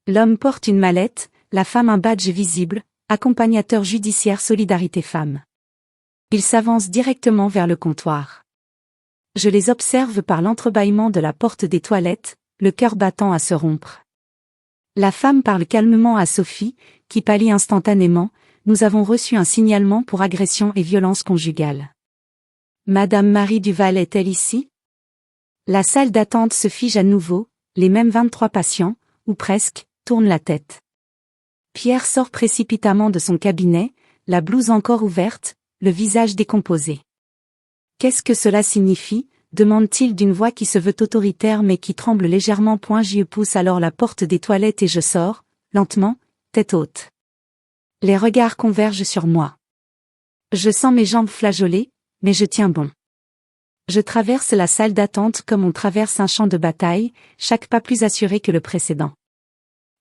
L'homme porte une mallette, la femme un badge visible, accompagnateur judiciaire Solidarité Femmes. Ils s'avancent directement vers le comptoir. Je les observe par l'entrebâillement de la porte des toilettes, le cœur battant à se rompre. La femme parle calmement à Sophie, qui pâlit instantanément. Nous avons reçu un signalement pour agression et violence conjugale. Madame Marie Duval est-elle ici ? La salle d'attente se fige à nouveau, les mêmes 23 patients, ou presque, tournent la tête. Pierre sort précipitamment de son cabinet, la blouse encore ouverte, le visage décomposé. « Qu'est-ce que cela signifie ?» demande-t-il d'une voix qui se veut autoritaire mais qui tremble légèrement. Je pousse alors la porte des toilettes et je sors, lentement, tête haute. Les regards convergent sur moi. Je sens mes jambes flageoler, mais je tiens bon. Je traverse la salle d'attente comme on traverse un champ de bataille, chaque pas plus assuré que le précédent.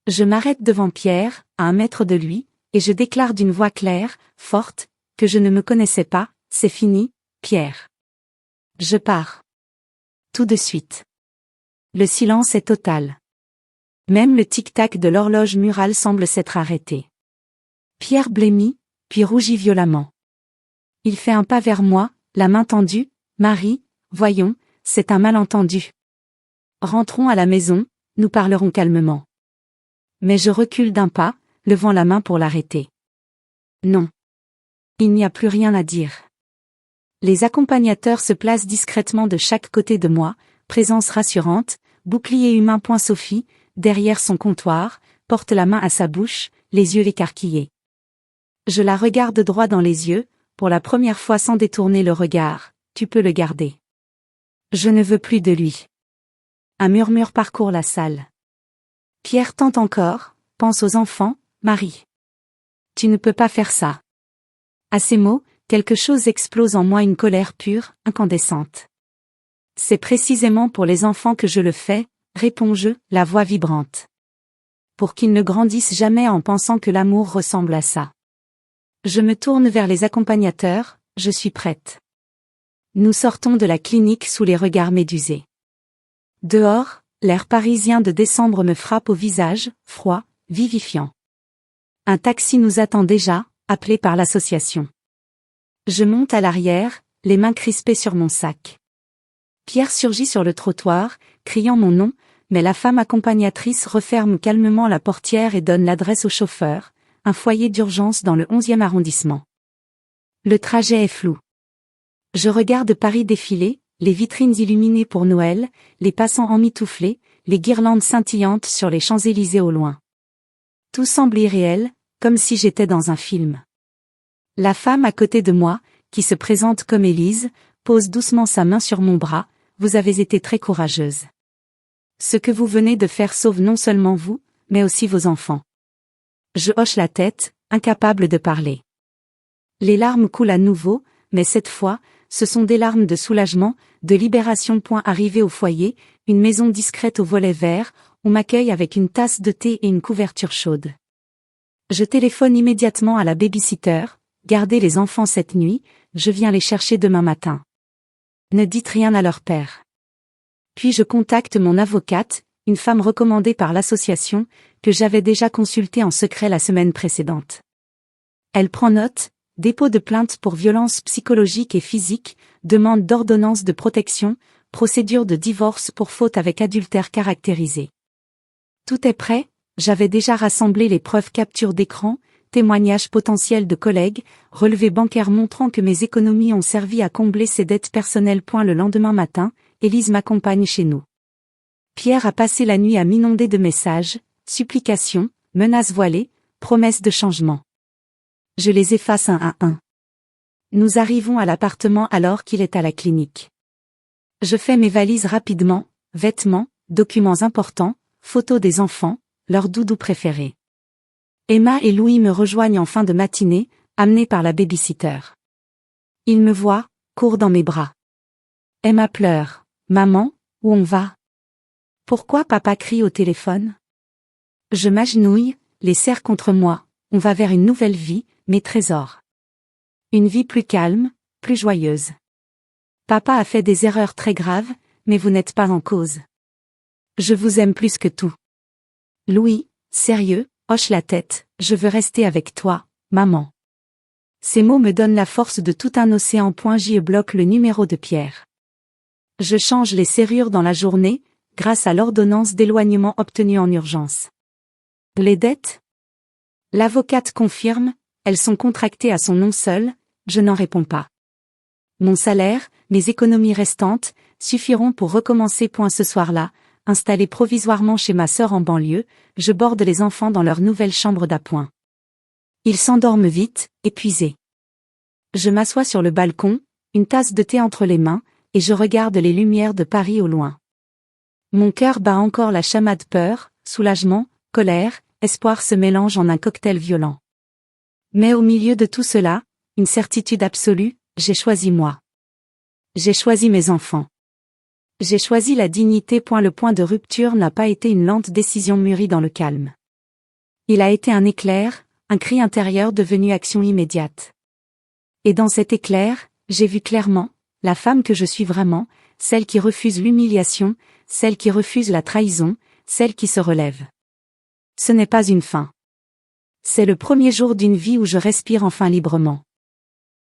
Je m'arrête devant Pierre, à 1 mètre de lui, et je déclare d'une voix claire, forte, que je ne me connaissais pas, « C'est fini, Pierre. Je pars. Tout de suite. » Le silence est total. Même le tic-tac de l'horloge murale semble s'être arrêté. Pierre blêmit, puis rougit violemment. Il fait un pas vers moi, la main tendue. « Marie, voyons, c'est un malentendu. Rentrons à la maison, nous parlerons calmement. » Mais je recule d'un pas, levant la main pour l'arrêter. Non. Il n'y a plus rien à dire. Les accompagnateurs se placent discrètement de chaque côté de moi, présence rassurante, bouclier humain. Sophie, derrière son comptoir, porte la main à sa bouche, les yeux écarquillés. Je la regarde droit dans les yeux, pour la première fois sans détourner le regard. « Tu peux le garder. Je ne veux plus de lui. » Un murmure parcourt la salle. Pierre tente encore, pense aux enfants, « Marie. Tu ne peux pas faire ça. » À ces mots, quelque chose explose en moi, une colère pure, incandescente. « C'est précisément pour les enfants que je le fais, » réponds-je, la voix vibrante. « Pour qu'ils ne grandissent jamais en pensant que l'amour ressemble à ça. » Je me tourne vers les accompagnateurs, je suis prête. Nous sortons de la clinique sous les regards médusés. Dehors, l'air parisien de décembre me frappe au visage, froid, vivifiant. Un taxi nous attend déjà, appelé par l'association. Je monte à l'arrière, les mains crispées sur mon sac. Pierre surgit sur le trottoir, criant mon nom, mais la femme accompagnatrice referme calmement la portière et donne l'adresse au chauffeur, un foyer d'urgence dans le 11e arrondissement. Le trajet est flou. Je regarde Paris défiler, les vitrines illuminées pour Noël, les passants emmitouflés, les guirlandes scintillantes sur les Champs-Élysées au loin. Tout semble irréel, comme si j'étais dans un film. La femme à côté de moi, qui se présente comme Élise, pose doucement sa main sur mon bras. « Vous avez été très courageuse. Ce que vous venez de faire sauve non seulement vous, mais aussi vos enfants. » Je hoche la tête, incapable de parler. Les larmes coulent à nouveau, mais cette fois, ce sont des larmes de soulagement, de libération. Arrivé au foyer, une maison discrète aux volets verts, on m'accueille avec une tasse de thé et une couverture chaude. Je téléphone immédiatement à la baby-sitter, « Gardez les enfants cette nuit, je viens les chercher demain matin. Ne dites rien à leur père. » Puis je contacte mon avocate, une femme recommandée par l'association, que j'avais déjà consultée en secret la semaine précédente. Elle prend note. Dépôt de plainte pour violences psychologiques et physiques, demande d'ordonnance de protection, procédure de divorce pour faute avec adultère caractérisé. Tout est prêt, j'avais déjà rassemblé les preuves, capture d'écran, témoignages potentiels de collègues, relevés bancaires montrant que mes économies ont servi à combler ses dettes personnelles. Le lendemain matin, Élise m'accompagne chez nous. Pierre a passé la nuit à m'inonder de messages, supplications, menaces voilées, promesses de changement. Je les efface un à un. Nous arrivons à l'appartement alors qu'il est à la clinique. Je fais mes valises rapidement, vêtements, documents importants, photos des enfants, leurs doudous préférés. Emma et Louis me rejoignent en fin de matinée, amenés par la baby-sitter. Ils me voient, courent dans mes bras. Emma pleure. « Maman, où on va ? Pourquoi papa crie au téléphone ? » Je m'agenouille, les serre contre moi. On va vers une nouvelle vie, mes trésors. Une vie plus calme, plus joyeuse. Papa a fait des erreurs très graves, mais vous n'êtes pas en cause. Je vous aime plus que tout. Louis, sérieux, hoche la tête, je veux rester avec toi, maman. Ces mots me donnent la force de tout un océan. J'y bloque le numéro de Pierre. Je change les serrures dans la journée, grâce à l'ordonnance d'éloignement obtenue en urgence. Les dettes ? L'avocate confirme, elles sont contractées à son nom seul, je n'en réponds pas. Mon salaire, mes économies restantes suffiront pour recommencer. Ce soir-là, installé provisoirement chez ma sœur en banlieue, je borde les enfants dans leur nouvelle chambre d'appoint. Ils s'endorment vite, épuisés. Je m'assois sur le balcon, une tasse de thé entre les mains, et je regarde les lumières de Paris au loin. Mon cœur bat encore la chamade. Peur, soulagement, colère, espoir se mélangent en un cocktail violent. Mais au milieu de tout cela, une certitude absolue, j'ai choisi moi. J'ai choisi mes enfants. J'ai choisi la dignité. Le point de rupture n'a pas été une lente décision mûrie dans le calme. Il a été un éclair, un cri intérieur devenu action immédiate. Et dans cet éclair, j'ai vu clairement, la femme que je suis vraiment, celle qui refuse l'humiliation, celle qui refuse la trahison, celle qui se relève. Ce n'est pas une fin. C'est le premier jour d'une vie où je respire enfin librement.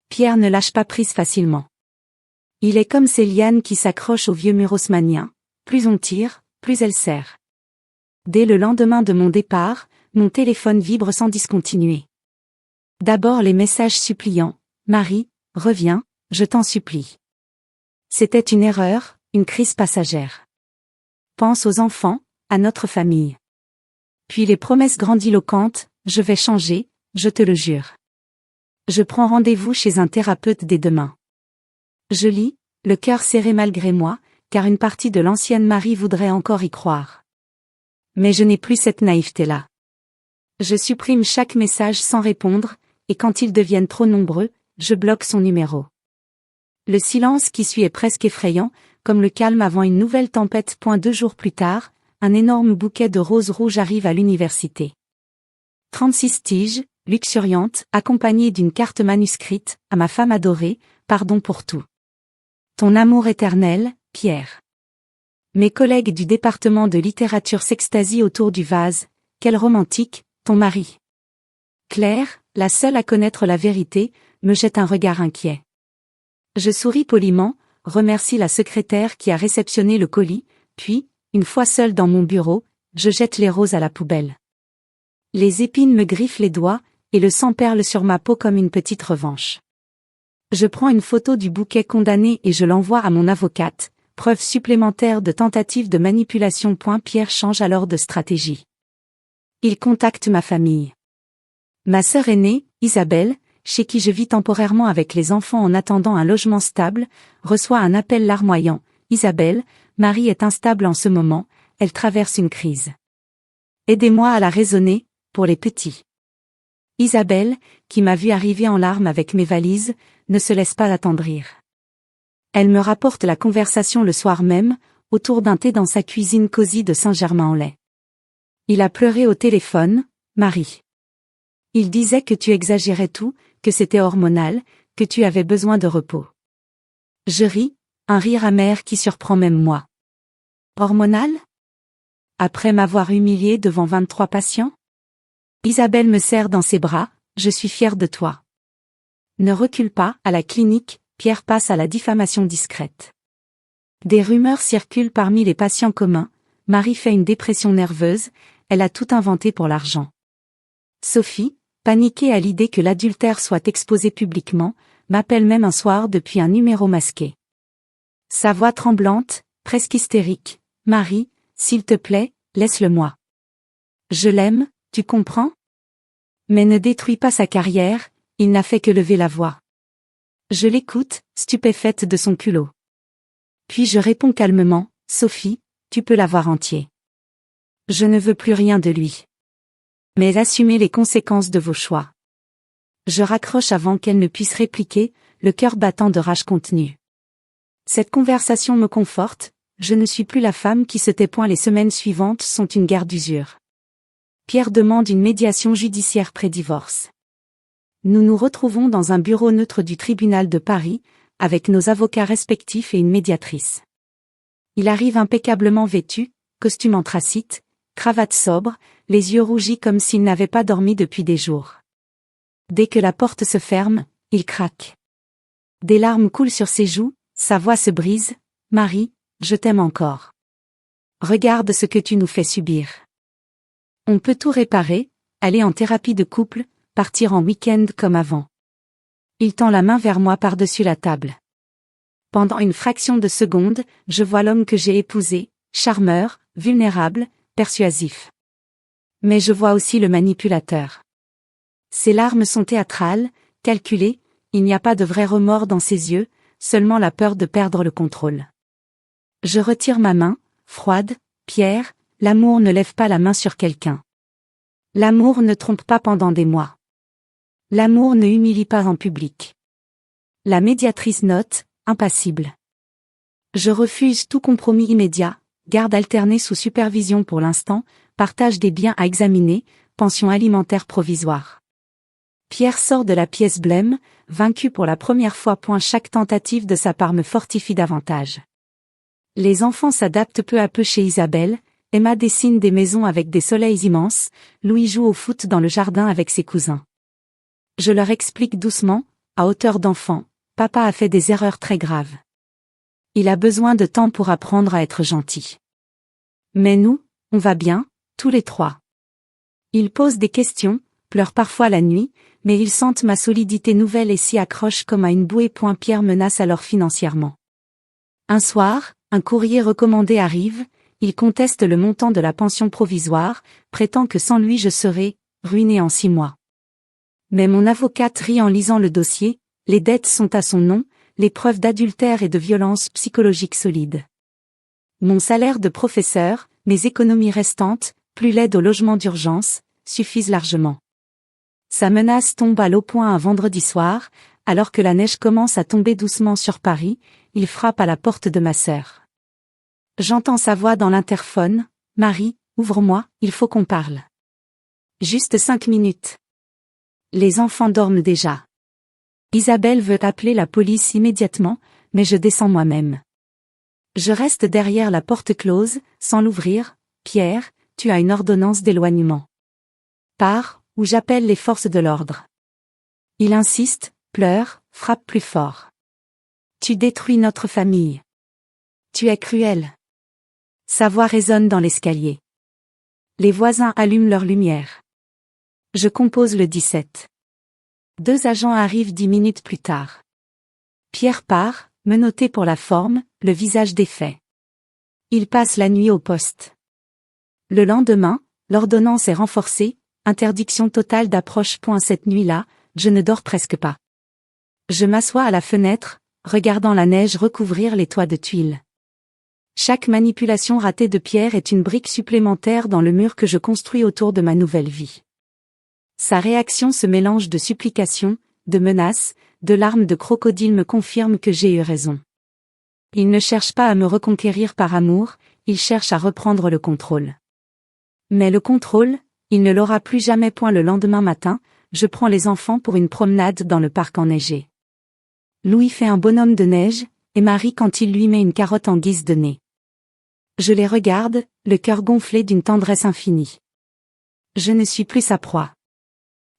Pierre ne lâche pas prise facilement. Il est comme ces lianes qui s'accrochent au vieux mur haussmannien, plus on tire, plus elle serre. Dès le lendemain de mon départ, mon téléphone vibre sans discontinuer. D'abord les messages suppliants, « Marie, reviens, je t'en supplie. » C'était une erreur, une crise passagère. Pense aux enfants, à notre famille. Puis les promesses grandiloquentes, « Je vais changer, je te le jure. » Je prends rendez-vous chez un thérapeute dès demain. Je lis, le cœur serré malgré moi, car une partie de l'ancienne Marie voudrait encore y croire. Mais je n'ai plus cette naïveté-là. Je supprime chaque message sans répondre, et quand ils deviennent trop nombreux, je bloque son numéro. Le silence qui suit est presque effrayant, comme le calme avant une nouvelle tempête. 2 jours plus tard, un énorme bouquet de roses rouges arrive à l'université. 36 tiges, luxuriantes, accompagnées d'une carte manuscrite, à ma femme adorée, pardon pour tout. Ton amour éternel, Pierre. Mes collègues du département de littérature s'extasient autour du vase. Quel romantique, ton mari. Claire, la seule à connaître la vérité, me jette un regard inquiet. Je souris poliment, remercie la secrétaire qui a réceptionné le colis, puis, une fois seule dans mon bureau, je jette les roses à la poubelle. Les épines me griffent les doigts, et le sang perle sur ma peau comme une petite revanche. Je prends une photo du bouquet condamné et je l'envoie à mon avocate, preuve supplémentaire de tentative de manipulation. Pierre change alors de stratégie. Il contacte ma famille. Ma sœur aînée, Isabelle, chez qui je vis temporairement avec les enfants en attendant un logement stable, reçoit un appel larmoyant. Isabelle, Marie est instable en ce moment, elle traverse une crise. Aidez-moi à la raisonner, pour les petits. Isabelle, qui m'a vu arriver en larmes avec mes valises, ne se laisse pas attendrir. Elle me rapporte la conversation le soir même, autour d'un thé dans sa cuisine cosy de Saint-Germain-en-Laye. Il a pleuré au téléphone, Marie. Il disait que tu exagérais tout, que c'était hormonal, que tu avais besoin de repos. Je ris, un rire amer qui surprend même moi. Hormonal? Après m'avoir humilié devant 23 patients? Isabelle me serre dans ses bras, je suis fière de toi. Ne recule pas, à la clinique, Pierre passe à la diffamation discrète. Des rumeurs circulent parmi les patients communs, Marie fait une dépression nerveuse, elle a tout inventé pour l'argent. Sophie, paniquée à l'idée que l'adultère soit exposé publiquement, m'appelle même un soir depuis un numéro masqué. Sa voix tremblante, presque hystérique, « Marie, s'il te plaît, laisse-le-moi. Je l'aime, tu comprends? Mais ne détruis pas sa carrière, il n'a fait que lever la voix. » Je l'écoute, stupéfaite de son culot. Puis je réponds calmement, « Sophie, tu peux l'avoir entier. Je ne veux plus rien de lui. Mais assumez les conséquences de vos choix. » Je raccroche avant qu'elle ne puisse répliquer, le cœur battant de rage contenue. Cette conversation me conforte, je ne suis plus la femme qui se tait. Les semaines suivantes sont une guerre d'usure. Pierre demande une médiation judiciaire pré-divorce. Nous nous retrouvons dans un bureau neutre du tribunal de Paris, avec nos avocats respectifs et une médiatrice. Il arrive impeccablement vêtu, costume anthracite, cravate sobre, les yeux rougis comme s'il n'avait pas dormi depuis des jours. Dès que la porte se ferme, il craque. Des larmes coulent sur ses joues, sa voix se brise, « Marie, je t'aime encore. Regarde ce que tu nous fais subir. On peut tout réparer, aller en thérapie de couple, partir en week-end comme avant. » Il tend la main vers moi par-dessus la table. Pendant une fraction de seconde, je vois l'homme que j'ai épousé, charmeur, vulnérable, persuasif. Mais je vois aussi le manipulateur. Ses larmes sont théâtrales, calculées, il n'y a pas de vrai remords dans ses yeux, seulement la peur de perdre le contrôle. Je retire ma main, froide. Pierre, l'amour ne lève pas la main sur quelqu'un. L'amour ne trompe pas pendant des mois. L'amour ne humilie pas en public. La médiatrice note, impassible. Je refuse tout compromis immédiat, garde alternée sous supervision pour l'instant, partage des biens à examiner, pension alimentaire provisoire. Pierre sort de la pièce blême, vaincu pour la première fois. Chaque tentative de sa part me fortifie davantage. Les enfants s'adaptent peu à peu chez Isabelle, Emma dessine des maisons avec des soleils immenses, Louis joue au foot dans le jardin avec ses cousins. Je leur explique doucement, à hauteur d'enfant, papa a fait des erreurs très graves. Il a besoin de temps pour apprendre à être gentil. Mais nous, on va bien, tous les trois. Ils posent des questions, pleurent parfois la nuit, mais ils sentent ma solidité nouvelle et s'y accrochent comme à une bouée. Pierre menace alors financièrement. Un soir, un courrier recommandé arrive, il conteste le montant de la pension provisoire, prétend que sans lui je serais ruiné en 6 mois. Mais mon avocate rit en lisant le dossier, les dettes sont à son nom, les preuves d'adultère et de violence psychologique solides. Mon salaire de professeur, mes économies restantes, plus l'aide au logement d'urgence, suffisent largement. Sa menace tombe à l'eau. Un vendredi soir, alors que la neige commence à tomber doucement sur Paris, il frappe à la porte de ma sœur. J'entends sa voix dans l'interphone, « Marie, ouvre-moi, il faut qu'on parle. » Juste 5 minutes. Les enfants dorment déjà. Isabelle veut appeler la police immédiatement, mais je descends moi-même. Je reste derrière la porte close, sans l'ouvrir. « Pierre, tu as une ordonnance d'éloignement. Pars, ou j'appelle les forces de l'ordre. » Il insiste, pleure, frappe plus fort. « Tu détruis notre famille. Tu es cruel. » Sa voix résonne dans l'escalier. Les voisins allument leur lumière. Je compose le 17. 2 agents arrivent 10 minutes plus tard. Pierre part, menotté pour la forme, le visage défait. Il passe la nuit au poste. Le lendemain, l'ordonnance est renforcée, interdiction totale d'approche. Cette nuit-là, je ne dors presque pas. Je m'assois à la fenêtre, regardant la neige recouvrir les toits de tuiles. Chaque manipulation ratée de Pierre est une brique supplémentaire dans le mur que je construis autour de ma nouvelle vie. Sa réaction se mélange de supplications, de menaces, de larmes de crocodile me confirme que j'ai eu raison. Il ne cherche pas à me reconquérir par amour, il cherche à reprendre le contrôle. Mais le contrôle, il ne l'aura plus jamais. Le lendemain matin, je prends les enfants pour une promenade dans le parc enneigé. Louis fait un bonhomme de neige, et Marie quand il lui met une carotte en guise de nez. Je les regarde, le cœur gonflé d'une tendresse infinie. Je ne suis plus sa proie.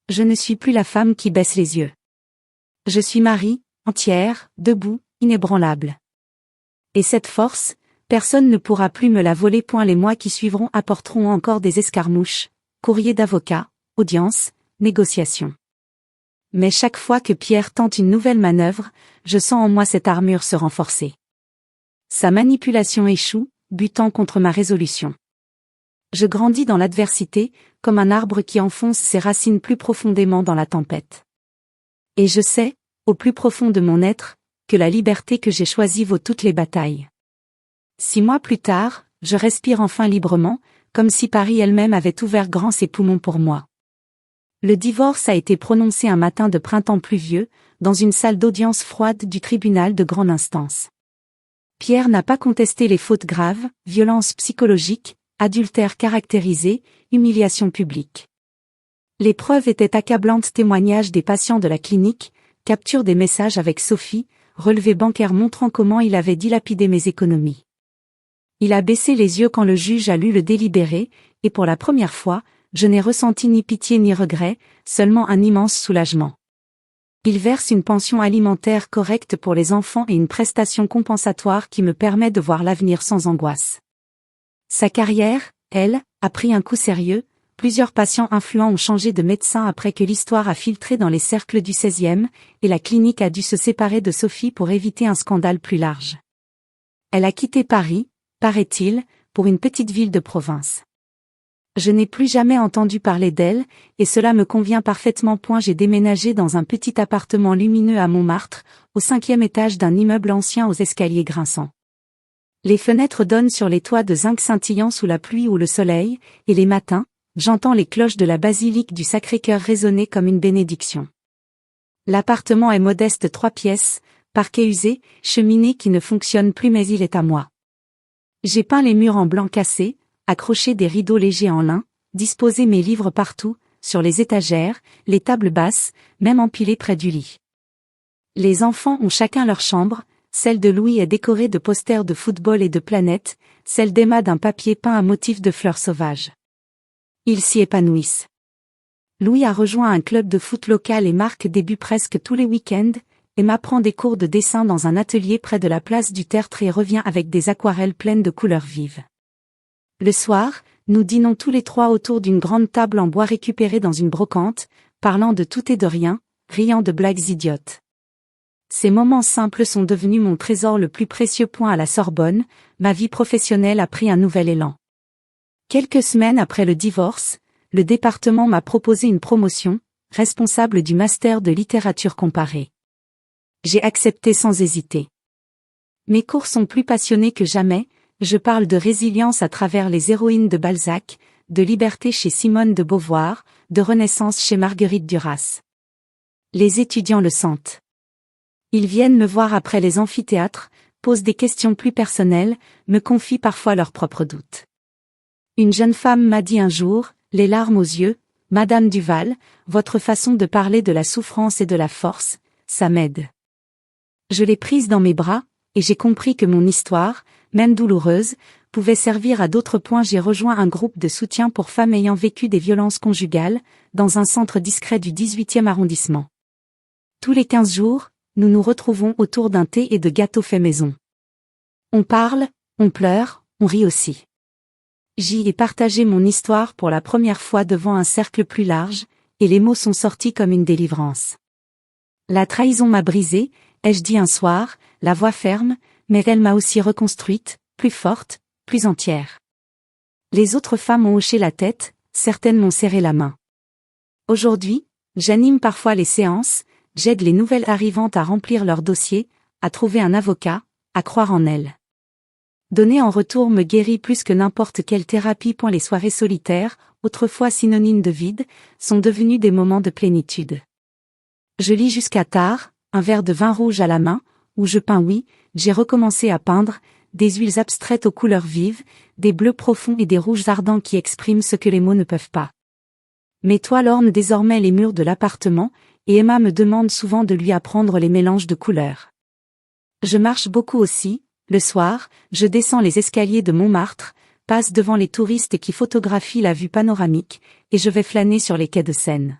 Je ne suis plus la femme qui baisse les yeux. Je suis Marie, entière, debout, inébranlable. Et cette force, personne ne pourra plus me la voler. Les mois qui suivront apporteront encore des escarmouches, courriers d'avocats, audiences, négociations. Mais chaque fois que Pierre tente une nouvelle manœuvre, je sens en moi cette armure se renforcer. Sa manipulation échoue, butant contre ma résolution. Je grandis dans l'adversité, comme un arbre qui enfonce ses racines plus profondément dans la tempête. Et je sais, au plus profond de mon être, que la liberté que j'ai choisie vaut toutes les batailles. 6 mois plus tard, je respire enfin librement, comme si Paris elle-même avait ouvert grand ses poumons pour moi. Le divorce a été prononcé un matin de printemps pluvieux, dans une salle d'audience froide du tribunal de grande instance. Pierre n'a pas contesté les fautes graves, violences psychologiques, adultère caractérisé, humiliation publique. Les preuves étaient accablantes, témoignages des patients de la clinique, capture des messages avec Sophie, relevés bancaires montrant comment il avait dilapidé mes économies. Il a baissé les yeux quand le juge a lu le délibéré, et pour la première fois, je n'ai ressenti ni pitié ni regret, seulement un immense soulagement. Il verse une pension alimentaire correcte pour les enfants et une prestation compensatoire qui me permet de voir l'avenir sans angoisse. Sa carrière, elle, a pris un coup sérieux, plusieurs patients influents ont changé de médecin après que l'histoire a filtré dans les cercles du 16e, et la clinique a dû se séparer de Sophie pour éviter un scandale plus large. Elle a quitté Paris, paraît-il, pour une petite ville de province. Je n'ai plus jamais entendu parler d'elle, et cela me convient parfaitement. J'ai déménagé dans un petit appartement lumineux à Montmartre, au 5e étage d'un immeuble ancien aux escaliers grinçants. Les fenêtres donnent sur les toits de zinc scintillant sous la pluie ou le soleil, et les matins, j'entends les cloches de la basilique du Sacré-Cœur résonner comme une bénédiction. L'appartement est modeste, 3 pièces, parquet usé, cheminée qui ne fonctionne plus, mais il est à moi. J'ai peint les murs en blanc cassé, accroché des rideaux légers en lin, disposé mes livres partout, sur les étagères, les tables basses, même empilées près du lit. Les enfants ont chacun leur chambre, celle de Louis est décorée de posters de football et de planètes, celle d'Emma d'un papier peint à motifs de fleurs sauvages. Ils s'y épanouissent. Louis a rejoint un club de foot local et Marc débute presque tous les week-ends. Emma prend des cours de dessin dans un atelier près de la place du Tertre et revient avec des aquarelles pleines de couleurs vives. Le soir, nous dînons tous les trois autour d'une grande table en bois récupérée dans une brocante, parlant de tout et de rien, riant de blagues idiotes. Ces moments simples sont devenus mon trésor le plus précieux. À la Sorbonne, ma vie professionnelle a pris un nouvel élan. Quelques semaines après le divorce, le département m'a proposé une promotion, responsable du master de littérature comparée. J'ai accepté sans hésiter. Mes cours sont plus passionnés que jamais, je parle de résilience à travers les héroïnes de Balzac, de liberté chez Simone de Beauvoir, de renaissance chez Marguerite Duras. Les étudiants le sentent. Ils viennent me voir après les amphithéâtres, posent des questions plus personnelles, me confient parfois leurs propres doutes. Une jeune femme m'a dit un jour, les larmes aux yeux, « Madame Duval, votre façon de parler de la souffrance et de la force, ça m'aide. » Je l'ai prise dans mes bras, et j'ai compris que mon histoire, même douloureuse, pouvait servir à d'autres. J'ai rejoint un groupe de soutien pour femmes ayant vécu des violences conjugales, dans un centre discret du 18e arrondissement. Tous les 15 jours, nous nous retrouvons autour d'un thé et de gâteaux faits maison. On parle, on pleure, on rit aussi. J'y ai partagé mon histoire pour la première fois devant un cercle plus large, et les mots sont sortis comme une délivrance. La trahison m'a brisée, ai-je dit un soir, la voix ferme, mais elle m'a aussi reconstruite, plus forte, plus entière. Les autres femmes ont hoché la tête, certaines m'ont serré la main. Aujourd'hui, j'anime parfois les séances, j'aide les nouvelles arrivantes à remplir leur dossier, à trouver un avocat, à croire en elles. Donner en retour me guérit plus que n'importe quelle thérapie. Les soirées solitaires, autrefois synonymes de vide, sont devenues des moments de plénitude. Je lis jusqu'à tard, un verre de vin rouge à la main, où je peins. Oui, j'ai recommencé à peindre, des huiles abstraites aux couleurs vives, des bleus profonds et des rouges ardents qui expriment ce que les mots ne peuvent pas. Mes toiles ornent désormais les murs de l'appartement, et Emma me demande souvent de lui apprendre les mélanges de couleurs. Je marche beaucoup aussi, le soir, je descends les escaliers de Montmartre, passe devant les touristes qui photographient la vue panoramique, et je vais flâner sur les quais de Seine.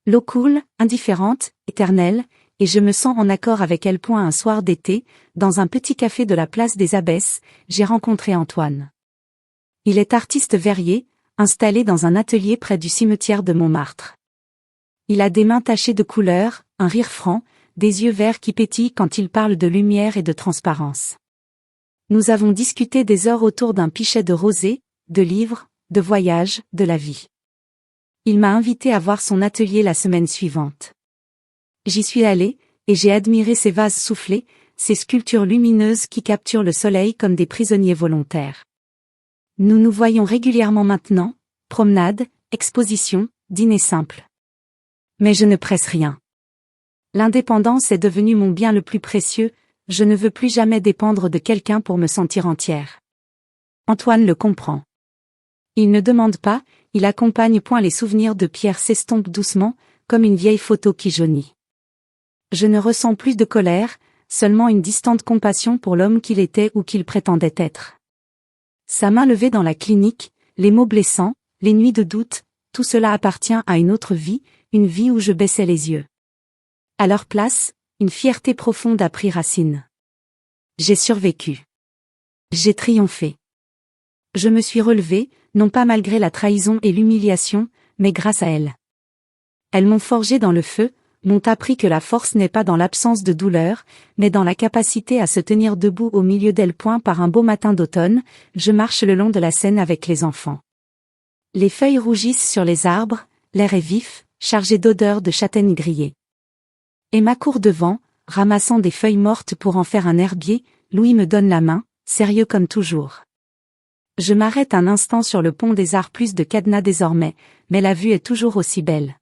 L'eau coule, indifférente, éternelle, et je me sens en accord avec elle. Un soir d'été, dans un petit café de la place des Abbesses, j'ai rencontré Antoine. Il est artiste verrier, installé dans un atelier près du cimetière de Montmartre. Il a des mains tachées de couleurs, un rire franc, des yeux verts qui pétillent quand il parle de lumière et de transparence. Nous avons discuté des heures autour d'un pichet de rosé, de livres, de voyages, de la vie. Il m'a invité à voir son atelier la semaine suivante. J'y suis allée, et j'ai admiré ses vases soufflés, ces sculptures lumineuses qui capturent le soleil comme des prisonniers volontaires. Nous nous voyons régulièrement maintenant, promenades, expositions, dîners simples. Mais je ne presse rien. L'indépendance est devenue mon bien le plus précieux, je ne veux plus jamais dépendre de quelqu'un pour me sentir entière. Antoine le comprend. Il ne demande pas, il accompagne. Les souvenirs de Pierre s'estompent doucement, comme une vieille photo qui jaunit. Je ne ressens plus de colère, seulement une distante compassion pour l'homme qu'il était ou qu'il prétendait être. Sa main levée dans la clinique, les mots blessants, les nuits de doute, tout cela appartient à une autre vie, une vie où je baissais les yeux. À leur place, une fierté profonde a pris racine. J'ai survécu. J'ai triomphé. Je me suis relevé, non pas malgré la trahison et l'humiliation, mais grâce à elles. Elles m'ont forgé dans le feu, m'ont appris que la force n'est pas dans l'absence de douleur, mais dans la capacité à se tenir debout au milieu d'elles. Par un beau matin d'automne, je marche le long de la Seine avec les enfants. Les feuilles rougissent sur les arbres, l'air est vif, chargé d'odeurs de châtaignes grillées. Emma court devant, ramassant des feuilles mortes pour en faire un herbier. Louis me donne la main, sérieux comme toujours. Je m'arrête un instant sur le pont des Arts, plus de cadenas désormais, mais la vue est toujours aussi belle.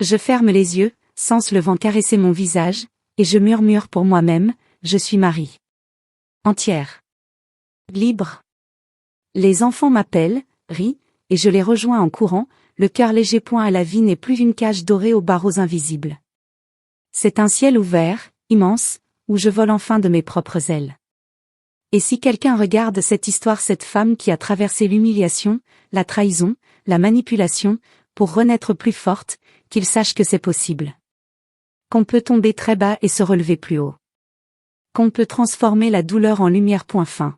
Je ferme les yeux, sens le vent caresser mon visage, et je murmure pour moi-même, je suis Marie. Entière. Libre. Les enfants m'appellent, rient, et je les rejoins en courant, le cœur léger. À la vie n'est plus une cage dorée aux barreaux invisibles. C'est un ciel ouvert, immense, où je vole enfin de mes propres ailes. Et si quelqu'un regarde cette histoire, cette femme qui a traversé l'humiliation, la trahison, la manipulation, pour renaître plus forte, qu'il sache que c'est possible. Qu'on peut tomber très bas et se relever plus haut. Qu'on peut transformer la douleur en lumière. Fin.